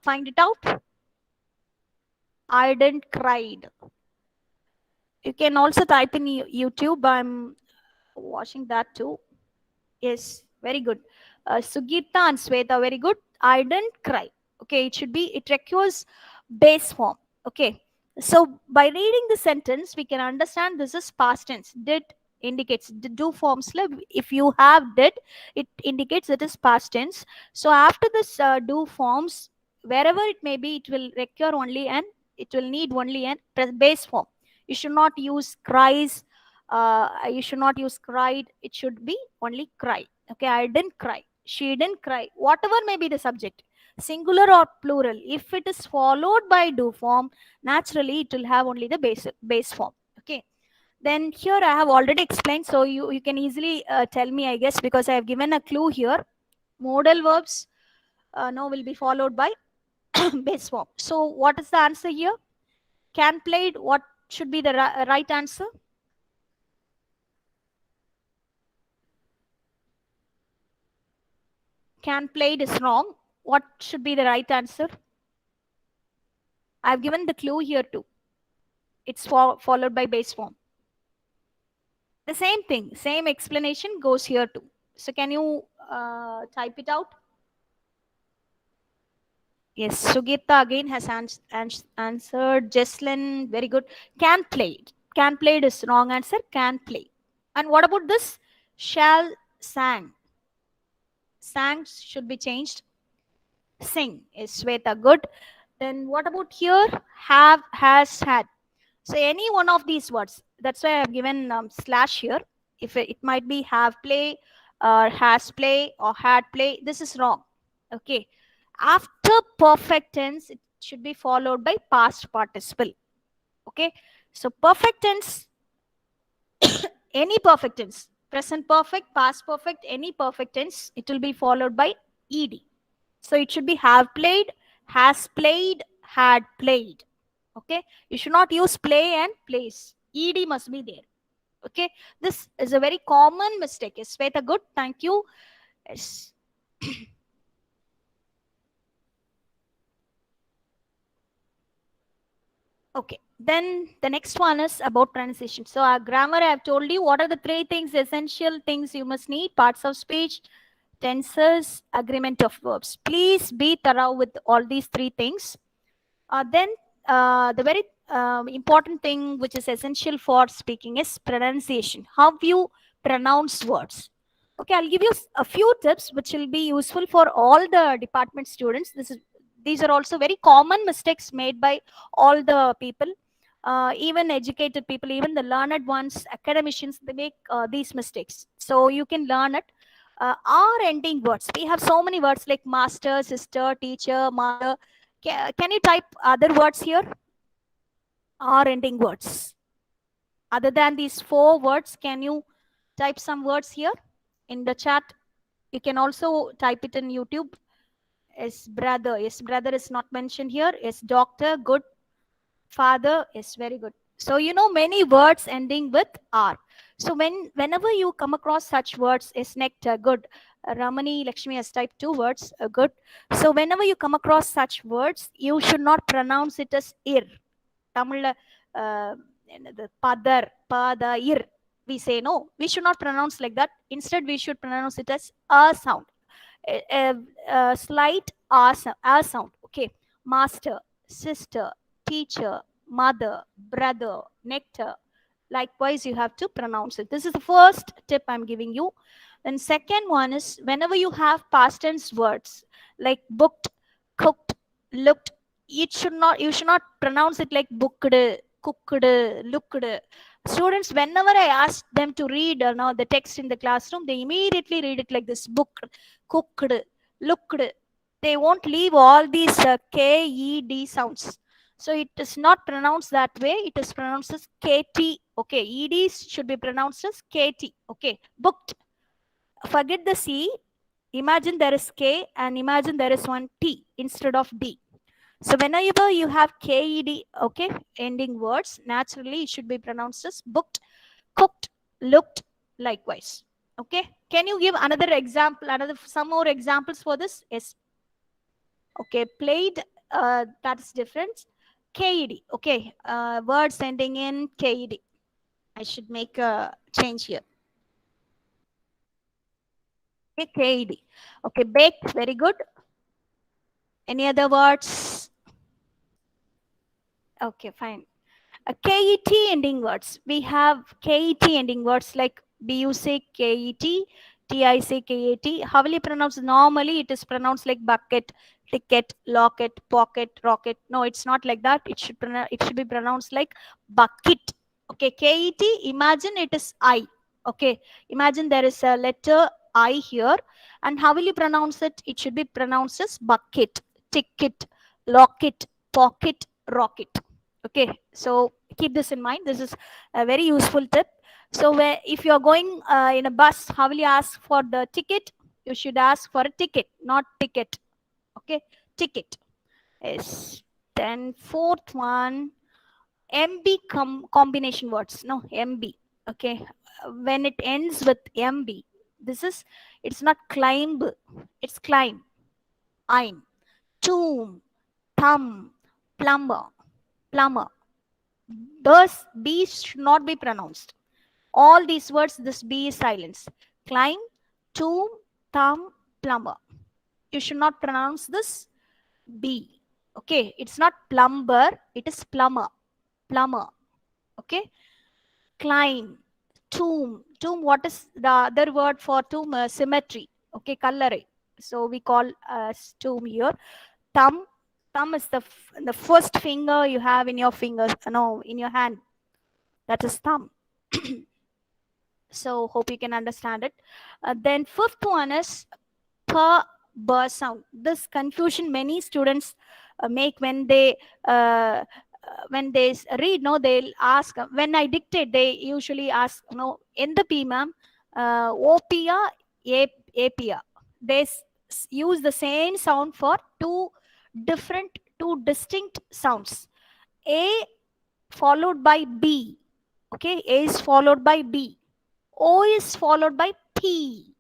find it out? I didn't cried. You can also type in YouTube. I'm watching that too. Yes, very good. Sugita and Sweta, very good. I didn't cry. Okay, it should be, it requires base form. Okay, so by reading the sentence, we can understand this is past tense. Did indicates the do forms. If you have did, it indicates it is past tense. So after this do forms, wherever it may be, it will require only an, it will need only an base form. You should not use cries, you should not use cried, it should be only cry. Okay, I didn't cry, she didn't cry, whatever may be the subject, singular or plural, if it is followed by do form, naturally it will have only the base form. Okay. Then here I have already explained, so you can easily tell me, I guess, because I have given a clue here. Modal verbs now will be followed by base form. So what is the answer here? Can played, what should be the right answer? Can played is wrong. What should be the right answer? I've given the clue here too. It's followed by base form. The same thing, same explanation goes here too. So can you type it out? Yes, Sugita again has answered. Jesslyn, very good. Can played. Can played is wrong answer. Can play. And what about this? Shall sang. Sang should be changed. Sing is Sweta, good. Then what about here? Have, has, had. So any one of these words. That's why I've given slash here. If it might be have, play, or has play or had play. This is wrong. Okay. After perfect tense, it should be followed by past participle. Okay. So perfect tense, any perfect tense, present perfect, past perfect, any perfect tense, it will be followed by ed. So it should be have played, has played, had played. Okay. You should not use play and plays. Ed must be there. Okay. This is a very common mistake. Yes, Sweta, good. Thank you. Yes. Okay. Then the next one is about pronunciation. So our grammar, I have told you what are the three things, essential things you must need: parts of speech, tenses, agreement of verbs. Please be thorough with all these three things. Then the very important thing which is essential for speaking is pronunciation. How you pronounce words. Okay, I'll give you a few tips which will be useful for all the department students. These are also very common mistakes made by all the people, even educated people, even the learned ones, academicians. They make these mistakes. So you can learn it. R ending words. We have so many words like master, sister, teacher, mother. Can you type other words here? R ending words. Other than these four words, can you type some words here in the chat? You can also type it in YouTube. Yes, brother. Yes, brother is not mentioned here. Yes, doctor. Good. Father is very good. So you know many words ending with R. So whenever you come across such words, is nectar, good. Ramani Lakshmi has typed two words, good. So whenever you come across such words, you should not pronounce it as ir. Tamil, the padar, ir. We say no. We should not pronounce like that. Instead, we should pronounce it as a sound, a slight a sound. Okay, master, sister, teacher, mother, brother, nectar. Likewise, you have to pronounce it. This is the first tip I'm giving you. Then second one is whenever you have past tense words like booked, cooked, looked, you should not pronounce it like booked, cooked, looked. Students, whenever I ask them to read the text in the classroom, they immediately read it like this: booked, cooked, looked. They won't leave all these K-E-D sounds. So it is not pronounced that way. It is pronounced as KT. Okay, ED should be pronounced as KT. Okay, booked. Forget the C. Imagine there is K and imagine there is one T instead of D. So whenever you have KED, okay, ending words, naturally it should be pronounced as booked, cooked, looked, likewise. Okay. Can you give another example, some more examples for this? Yes. Okay, played, that's different. KED, okay, words ending in KED. I should make a change here. Okay, KED. Okay, baked, very good. Any other words? Okay, fine. KET ending words. We have KET ending words like BUC, KET, TIC, KAT. How will you pronounce? Normally, it is pronounced like bucket, ticket, locket, pocket, rocket. No, it's not like that. It should be pronounced like bucket. Okay, KET. Imagine it is I. Okay, imagine there is a letter I here, and how will you pronounce it? It should be pronounced as bucket, ticket, locket, pocket, rocket. Okay, so keep this in mind. This is a very useful tip. So if you're going in a bus, how will you ask for the ticket? You should ask for a ticket, not ticket. Okay, ticket. Yes. Then fourth one, MB combination words. No, MB. Okay, when it ends with MB, it's not climb, it's climb. Ein, tomb, thumb, plumber, plumber. Thus, B should not be pronounced. All these words, this B is silenced. Climb, tomb, thumb, plumber. You should not pronounce this B. Okay, it's not plumber, it is plumber. Plumber. Okay, climb, tomb. Tomb, what is the other word for tomb? Symmetry. Okay, kallare. So we call tomb here. Thumb. Thumb is the first finger you have in your fingers. No, in your hand. That is thumb. So hope you can understand it. Then fifth one is per bar sound. This confusion many students make when they read. No, they'll ask when I dictate. They usually ask, no, in the P ma'am, OPA, APA. They use the same sound for two distinct sounds. A followed by B. Okay, A is followed by B. O is followed by P.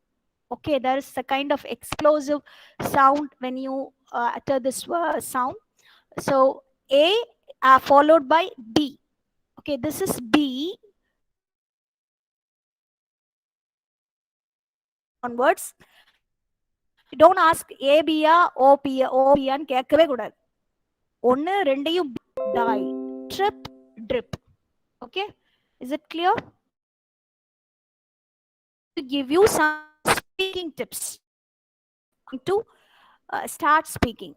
Okay, there is a kind of explosive sound when you utter this sound. So A followed by B. Okay, this is B. Onwards, don't ask A B O P O P and கேட்கவே கூடாது. ஒன்னு ரெண்டையும் die, trip, drip. Okay, is it clear? To give you some speaking tips to start speaking.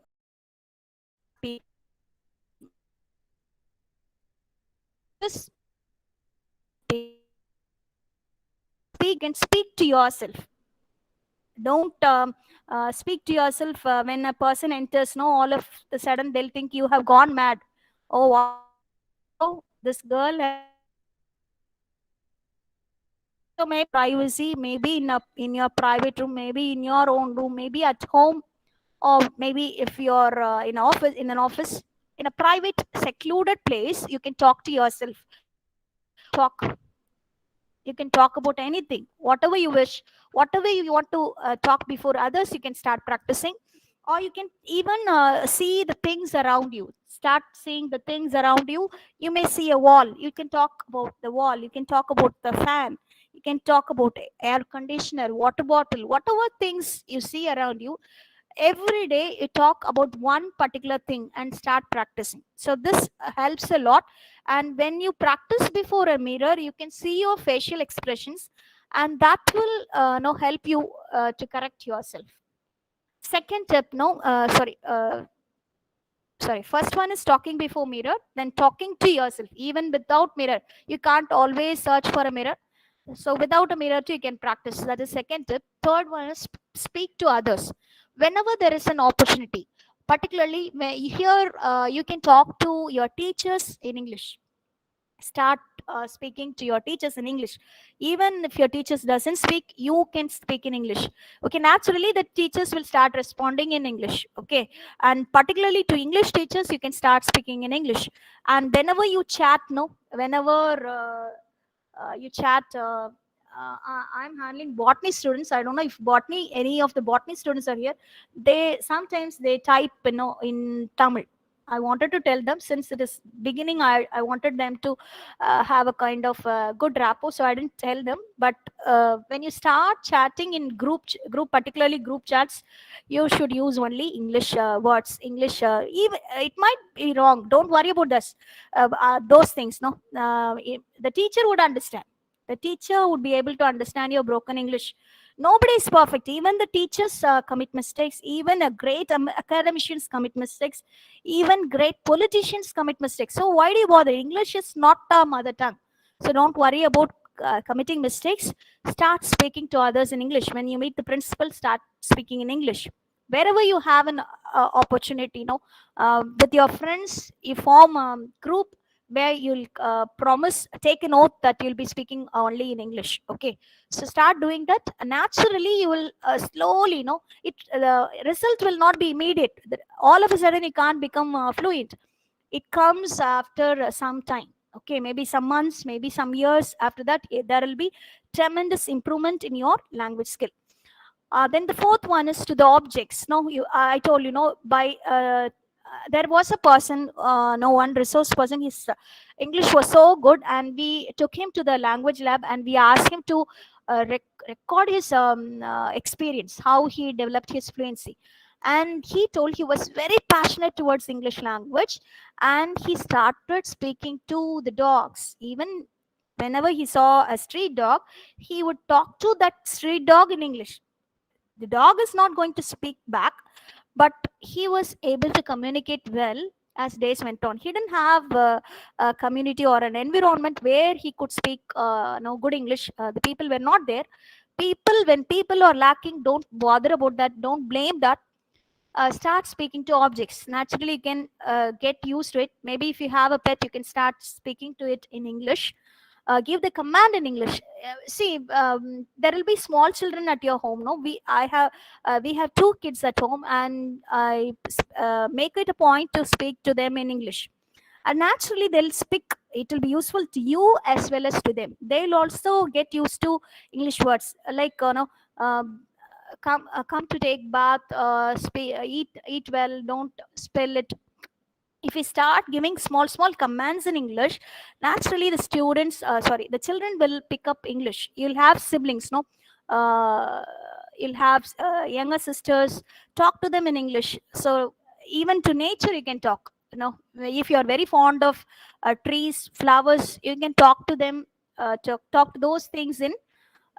Just speak and speak to yourself. Don't speak to yourself when a person enters. No, all of a sudden they'll think you have gone mad. Oh, wow, this girl has so maybe privacy, maybe in your private room, maybe in your own room, maybe at home, or maybe if you're in an office, in a private, secluded place, you can talk to yourself. Talk. You can talk about anything, whatever you wish, whatever you want to talk before others. You can start practicing, or you can even see the things around you. Start seeing the things around you. You may see a wall. You can talk about the wall. You can talk about the fan. You can talk about air conditioner, water bottle, whatever things you see around you. Every day you talk about one particular thing and start practicing. So this helps a lot. And when you practice before a mirror, you can see your facial expressions, and that will help you to correct yourself. Second tip, no sorry, first one is talking before mirror, then talking to yourself even without mirror. You can't always search for a mirror, so without a mirror too, you can practice. That is second tip. Third one is speak to others whenever there is an opportunity. Particularly when you hear, you can talk to your teachers in English. Start speaking to your teachers in English. Even if your teachers doesn't speak, you can speak in English. Okay, naturally the teachers will start responding in English. Okay, and particularly to English teachers, you can start speaking in English. And whenever you chat, no, whenever you chat. I'm handling botany students. I don't know if any of the botany students are here. They sometimes they type, in Tamil. I wanted to tell them, since it is beginning, I wanted them to have a kind of good rapport, so I didn't tell them. But when you start chatting in group, particularly group chats, you should use only English words. English, even it might be wrong. Don't worry about this. Those things, no. The teacher would understand. The teacher would be able to understand your broken English. Nobody is perfect. Even the teachers commit mistakes. Even a great academicians commit mistakes. Even great politicians commit mistakes. So why do you bother? English is not our mother tongue. So don't worry about committing mistakes. Start speaking to others in English. When you meet the principal, start speaking in English. Wherever you have an opportunity, with your friends, you form a group where you'll take an oath that you'll be speaking only in English. Okay, so start doing that. Naturally you will slowly, the result will not be immediate. All of a sudden you can't become fluent. It comes after some time. Okay, maybe some months, maybe some years. After that, there will be tremendous improvement in your language skill. Then the fourth one is to the objects. No, I told you, by there was a person, no one resource person. His English was so good, and we took him to the language lab, and we asked him to record his experience, how he developed his fluency. And he told he was very passionate towards English language, and he started speaking to the dogs. Even whenever he saw a street dog, he would talk to that street dog in English. The dog is not going to speak back, but he was able to communicate well as days went on. He didn't have a community or an environment where he could speak no good English. The people were not there. When people are lacking, don't bother about that. Don't blame that. Start speaking to objects. Naturally, you can get used to it. Maybe if you have a pet, you can start speaking to it in English. Give the command in English. See, there will be small children at your home. No, we have two kids at home, and I make it a point to speak to them in English. And naturally, they'll speak. It will be useful to you as well as to them. They'll also get used to English words like come to take bath, eat well, don't spill it. If we start giving small commands in English, naturally the children will pick up English. You'll have siblings, no, uh, you'll have younger sisters. Talk to them in English. So even to nature you can talk, if you are very fond of trees, flowers, you can talk to them, talk to those things in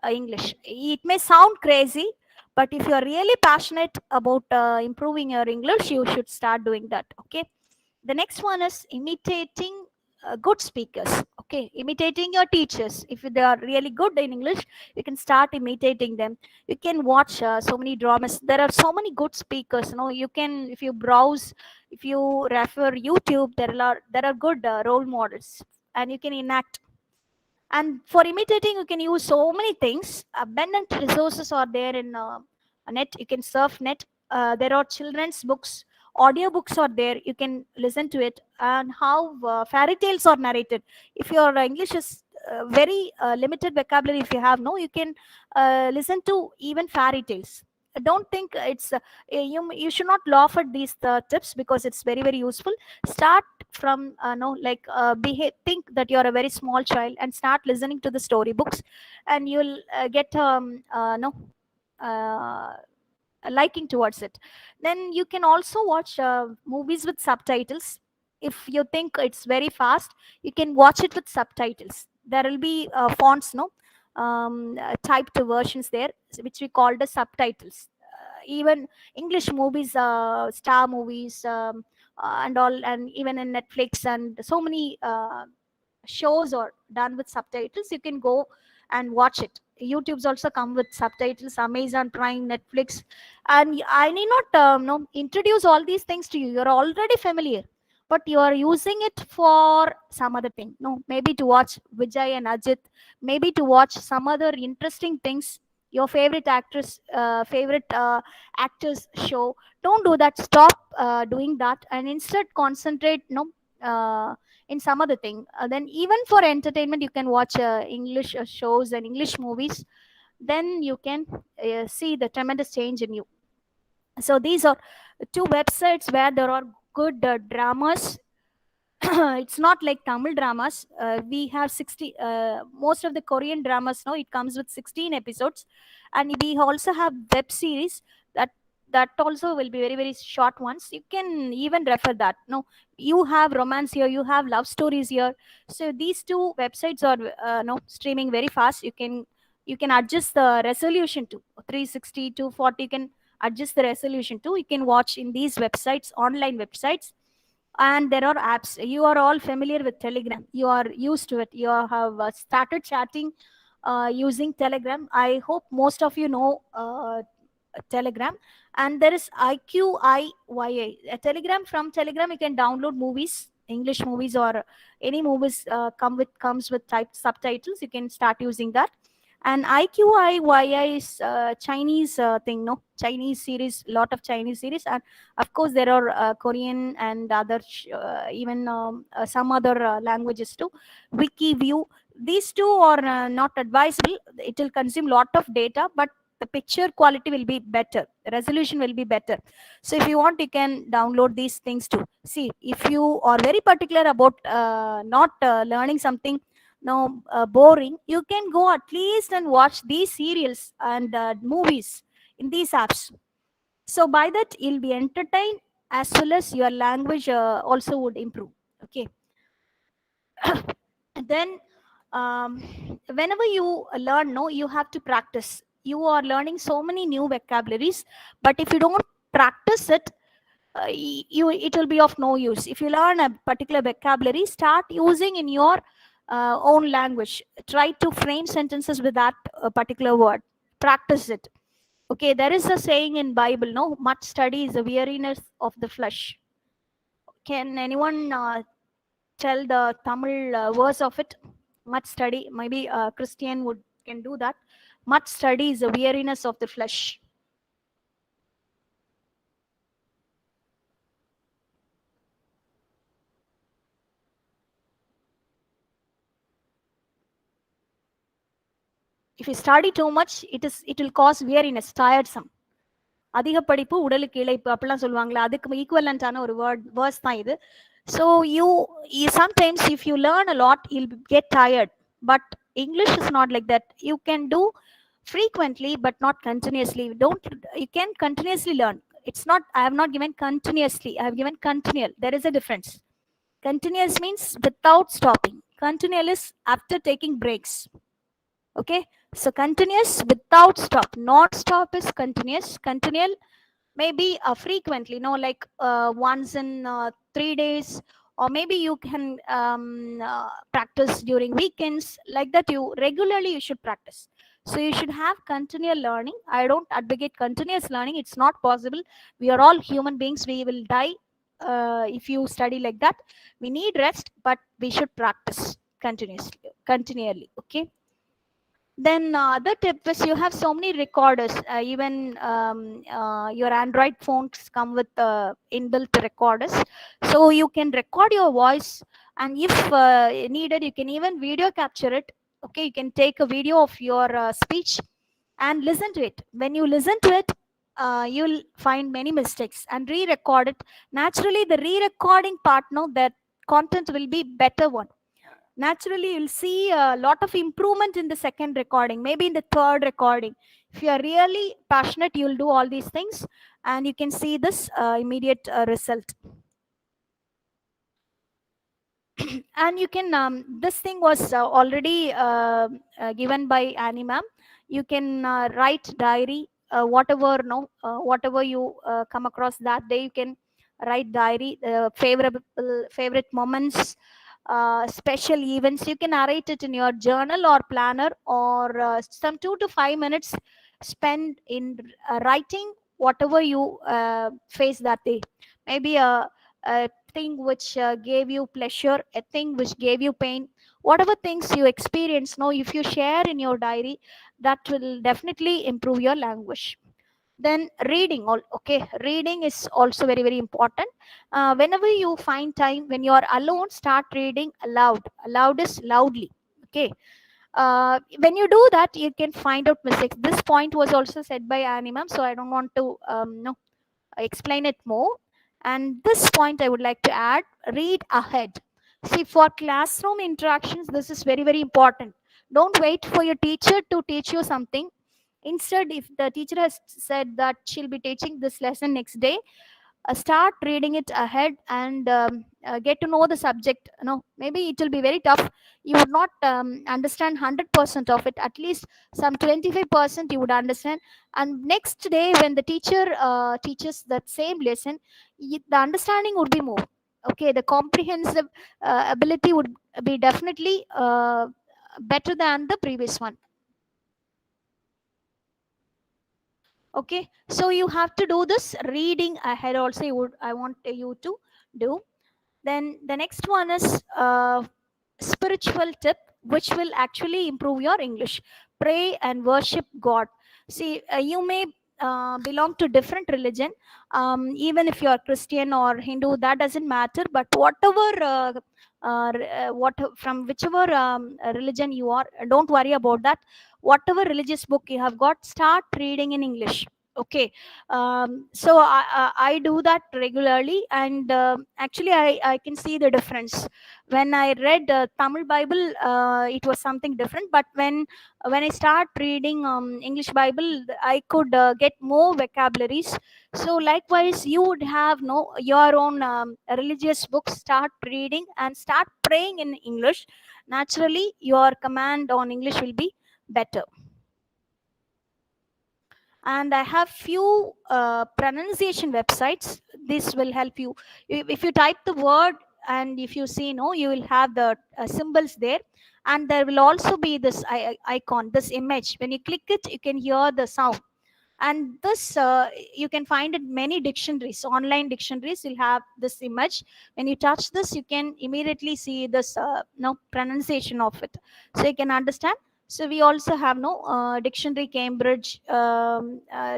English. It may sound crazy, but if you are really passionate about improving your English, you should start doing that. Okay. The next one is imitating good speakers. Okay, imitating your teachers. If they are really good in English, you can start imitating them. You can watch so many dramas. There are so many good speakers, you can, if you browse, if you refer YouTube, there are good role models, and you can enact. And for imitating, you can use so many things. Abundant resources are there in net. You can surf net. There are children's books, audio books are there. You can listen to it, and how fairy tales are narrated. If your English is very limited vocabulary, if you have no, you can listen to even fairy tales. Don't think it's you should not laugh at these tips, because it's very very useful. Start from no like behave, think that you're a very small child, and start listening to the storybooks, and you'll get no uh, a liking towards it. Then you can also watch movies with subtitles. If you think it's very fast, you can watch it with subtitles. There will be fonts, no, typed versions there, which we call the subtitles. Even English movies, star movies, and all, and even in Netflix, and so many shows are done with subtitles. You can go and watch it. YouTube's also come with subtitles. Amazon Prime, Netflix, and I need not no introduce all these things to you. You're already familiar, but you are using it for some other thing. No, maybe to watch Vijay and Ajit, maybe to watch some other interesting things. Your favorite favorite actors show. Don't do that. Stop doing that, and instead concentrate. No. In some other thing. Then even for entertainment, you can watch English shows and English movies. Then you can see the tremendous change in you. So these are two websites where there are good dramas. It's not like Tamil dramas. We have 60, most of the Korean dramas now, it comes with 16 episodes. And we also have web series that also will be very very short ones. You can even refer that. No, you have romance here, you have love stories here. So these two websites are no streaming very fast. You can adjust the resolution to 360 to 40. You can adjust the resolution to. You can watch in these websites, online websites. And there are apps. You are all familiar with Telegram. You are used to it. You have started chatting using Telegram. I hope most of you know Telegram. And there is IQIYA, a Telegram. From Telegram you can download movies, English movies, or any movies comes with typed subtitles. You can start using that. And IQIYI is Chinese thing, no, Chinese series, lot of Chinese series. And of course there are Korean and other even some other languages too. Wikiview. These two are not advisable. It will consume lot of data, but the picture quality will be better, the resolution will be better. So if you want, you can download these things too. See, if you are very particular about not learning something no boring, you can go at least and watch these serials and movies in these apps. So by that you'll be entertained, as well as your language also would improve. Okay. And then whenever you learn, no, you have to practice. You are learning so many new vocabularies, but if you don't practice it, it will be of no use. If you learn a particular vocabulary, start using in your own language. Try to frame sentences with that particular word. Practice it. Okay, there is a saying in Bible, no, much study is the weariness of the flesh. Can anyone tell the Tamil verse of it? Much study, maybe a Christian would can do that. Much study is the weariness of the flesh. If you study too much, it will cause weariness, tiresome. அதிக படிப்பு உடலுக்கு இளைப்பு அப்படிலாம் சொல்லுவாங்களா, அதுக்கு ஈக்குவலண்டான ஒரு verse தான் இது. So sometimes if you learn a lot you'll get tired. But English is not like that. You can do frequently but not continuously. Don't You can continuously learn. It's not, I have not given continuously, I have given continual. There is a difference. Continuous means without stopping. Continual is after taking breaks. Okay, so continuous without stop. Non stop is continuous. Continual maybe frequently, no, like once in 3 days, or maybe you can practice during weekends. Like that, you regularly you should practice. So you should have continual learning. I don't advocate continuous learning. It's not possible. We are all human beings. We will die if you study like that. We need rest, but we should practice continually. Okay. Then other tip is, you have so many recorders. Even your Android phones come with inbuilt recorders, so you can record your voice, and if needed, you can even video capture it. Okay, you can take a video of your speech and listen to it. When you listen to it, you'll find many mistakes and re-record it. Naturally, the re-recording part, no, that content will be better one. Naturally, you'll see a lot of improvement in the second recording, maybe in the third recording. If you are really passionate, you'll do all these things, and you can see this immediate result. And you can this thing was already given by Annie ma'am. You can write diary, whatever, no, whatever you come across that day. You can write diary, favorite moments, special events. You can narrate it in your journal or planner, or some 2 to 5 minutes spend in writing whatever you face that day. Maybe a thing which gave you pleasure, a thing which gave you pain, whatever things you experience. Now, if you share in your diary, that will definitely improve your language. Then reading, all okay, reading is also very very important. Whenever you find time, when you are alone, start reading aloud. Aloud is loudly. Okay, when you do that, you can find out mistakes. This point was also said by Annie ma'am, so I don't want to no, explain it more. And this point I would like to add: read ahead. See, for classroom interactions, this is very very important. Don't wait for your teacher to teach you something. Instead, if the teacher has said that she'll be teaching this lesson next day, start reading it ahead, and get to know the subject. No, maybe it will be very tough. You would not understand 100% of it. At least some 25% you would understand. And next day, when the teacher teaches that same lesson, the understanding would be more. Okay, the comprehensive ability would be definitely better than the previous one. Okay, so you have to do this reading ahead also. I want you to do. Then the next one is spiritual tip, which will actually improve your English. Pray and worship God. See, you may belong to different religion. Even if you are Christian or Hindu, that doesn't matter. But whatever what from whichever religion you are, don't worry about that. Whatever religious book you have got, start reading in English. Okay, so I do that regularly, and actually I can see the difference. When I read Tamil Bible, it was something different, but when I start reading English Bible, I could get more vocabularies. So likewise, you would have no your own religious books. Start reading and start praying in English. Naturally, your command on English will be better. And I have few pronunciation websites. This will help you. If you type the word, and if you see, no, you will have the symbols there, and there will also be this icon, this image. When you click it, you can hear the sound. And this you can find in many dictionaries, online dictionaries will have this image. When you touch this, you can immediately see this no pronunciation of it, so you can understand. So we also have no dictionary Cambridge,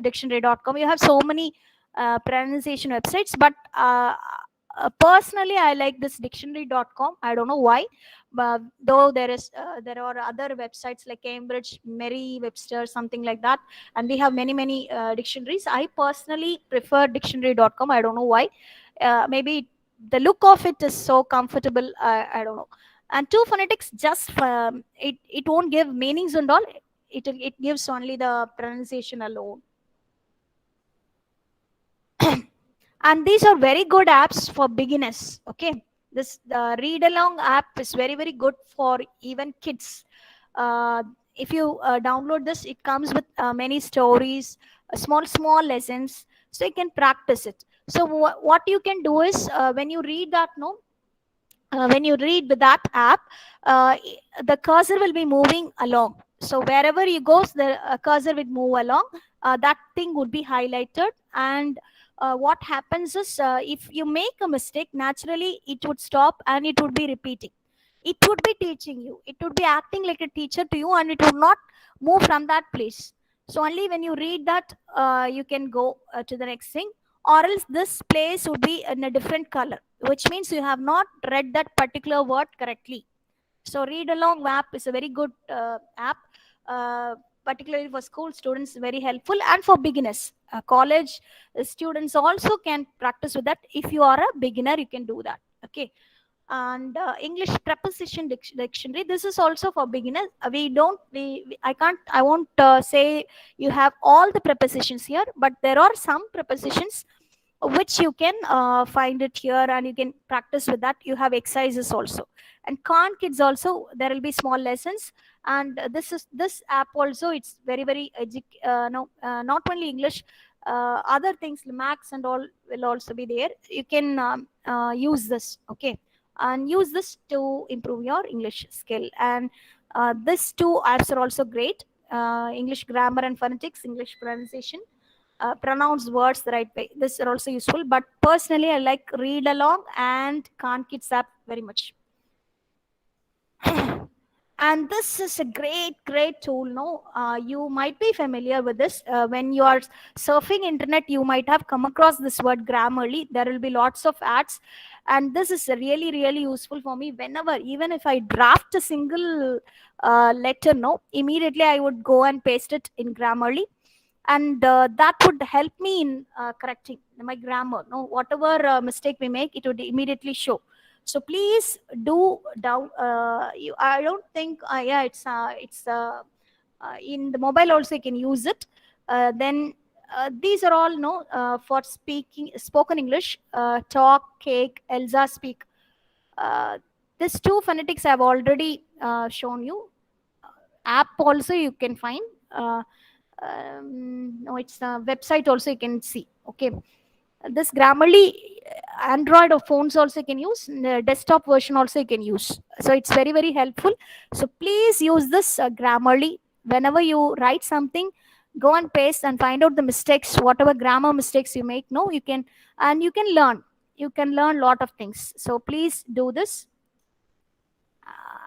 dictionary.com. You have so many pronunciation websites, but personally I like this dictionary.com. I don't know why, but though there are other websites like Cambridge, Merry Webster, something like that, and we have many dictionaries. I personally prefer dictionary.com. I don't know why. Maybe the look of it is so comfortable. I don't know. And two phonetics, just it won't give meanings and all. It gives only the pronunciation alone. And these are very good apps for beginners. Okay, this read along app is very good for even kids. If you download this, it comes with many stories, small lessons, so you can practice it. So what you can do is, when you read that, no, when you read with that app, the cursor will be moving along. So wherever you go, the cursor will move along. That thing would be highlighted. And what happens is, if you make a mistake, naturally it would stop and it would be repeating. It would be teaching you, it would be acting like a teacher to you, and it would not move from that place. So only when you read that, you can go to the next thing. Or else this place would be in a different color, which means you have not read that particular word correctly. So read along app is a very good app, particularly for school students, very helpful. And for beginners, college students also can practice with that. If you are a beginner, you can do that. Okay. And English preposition dictionary, this is also for beginners. We don't we I can't, I won't say you have all the prepositions here, but there are some prepositions which you can find it here, and you can practice with that. You have exercises also. And Khan Kids also, there will be small lessons. And this app also, it's very no, not only English, other things, max and all will also be there. You can use this. Okay. And use this to improve your English skill. And these two apps are also great. English grammar and phonetics, English pronunciation, pronounce words the right way. This are also useful. But personally, I like read along and Khan Kids app very much. And this is a great tool. No, you might be familiar with this. When you are surfing internet, you might have come across this word Grammarly. There will be lots of ads, and this is really useful for me. Whenever, even if I draft a single letter, no, immediately I would go and paste it in Grammarly. And that would help me in correcting my grammar. No, whatever mistake we make, it would immediately show. So please do down. I don't think. Yeah, in the mobile also you can use it. Then these are all, no, for spoken English. Talk, cake, Elsa speak. Uh, this two phonetics I've already shown you. App also you can find. No, it's a website also you can see. Okay. This Grammarly, Android or phones also you can use. The desktop version also you can use. So it's very helpful. So please use this Grammarly. Whenever you write something, go and paste and find out the mistakes, whatever grammar mistakes you make. No, you can, and you can learn. You can learn a lot of things. So please do this.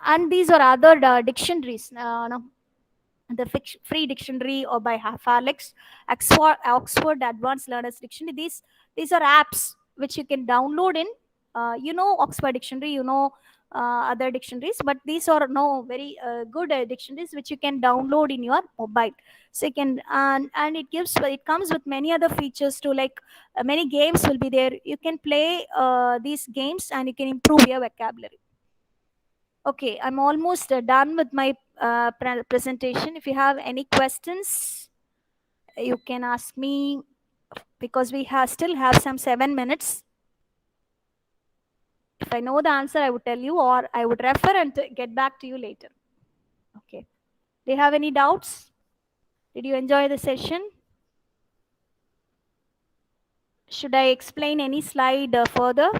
And these are other dictionaries. No, the free dictionary or by Alex, Oxford Advanced Learners Dictionary. These are apps which you can download in. Oxford Dictionary, other dictionaries, but these are no very good dictionaries which you can download in your mobile. So you can, and it comes with many other features too, like many games will be there. You can play these games and you can improve your vocabulary. Okay, I'm almost done with my presentation. If you have any questions, you can ask me, because we still have some 7 minutes. If I know the answer, I would tell you, or I would refer and get back to you later. Okay. Do you have any doubts? Did you enjoy the session? Should I explain any slide further?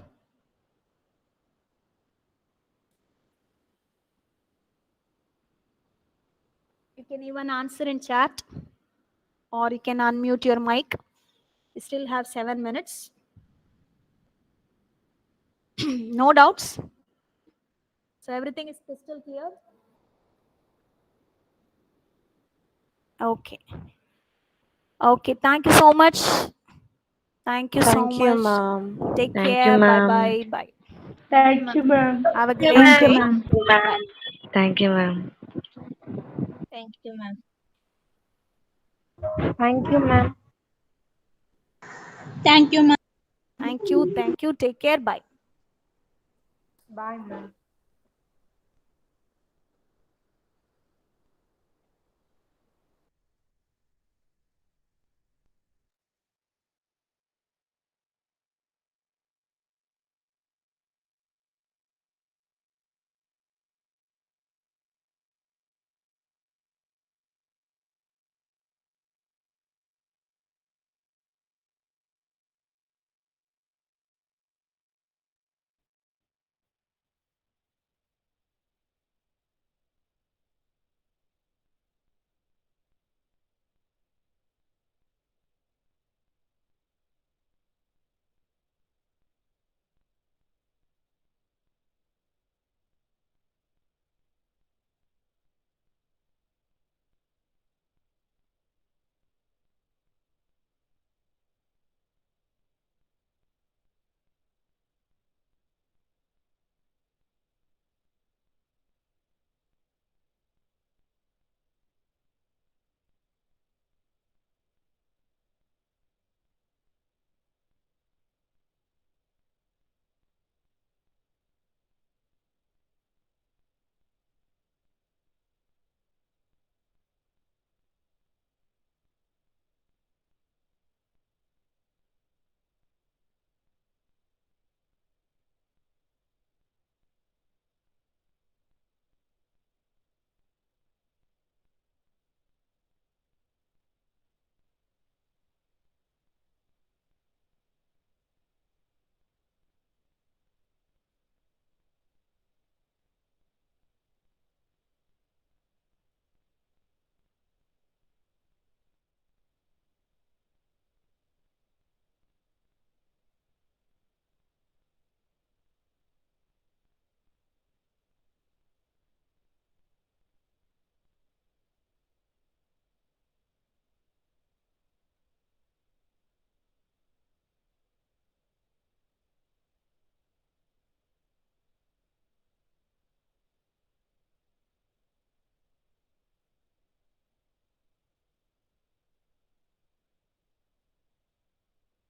You can even answer in chat, or you can unmute your mic. You still have 7 minutes. No doubts? So everything is crystal clear? Okay. Okay, thank you so much. Thank you so Thank you, much. ma'am. Take Thank you, care. Bye ma'am. bye. Bye. Thank you, ma'am. Have a Yeah, great Thank you, day. ma'am. Bye. Thank you, ma'am. Thank you, ma'am. Thank you, ma'am. Thank you, ma'am. Thank you. Thank you. Take care. Bye. Bye, ma'am.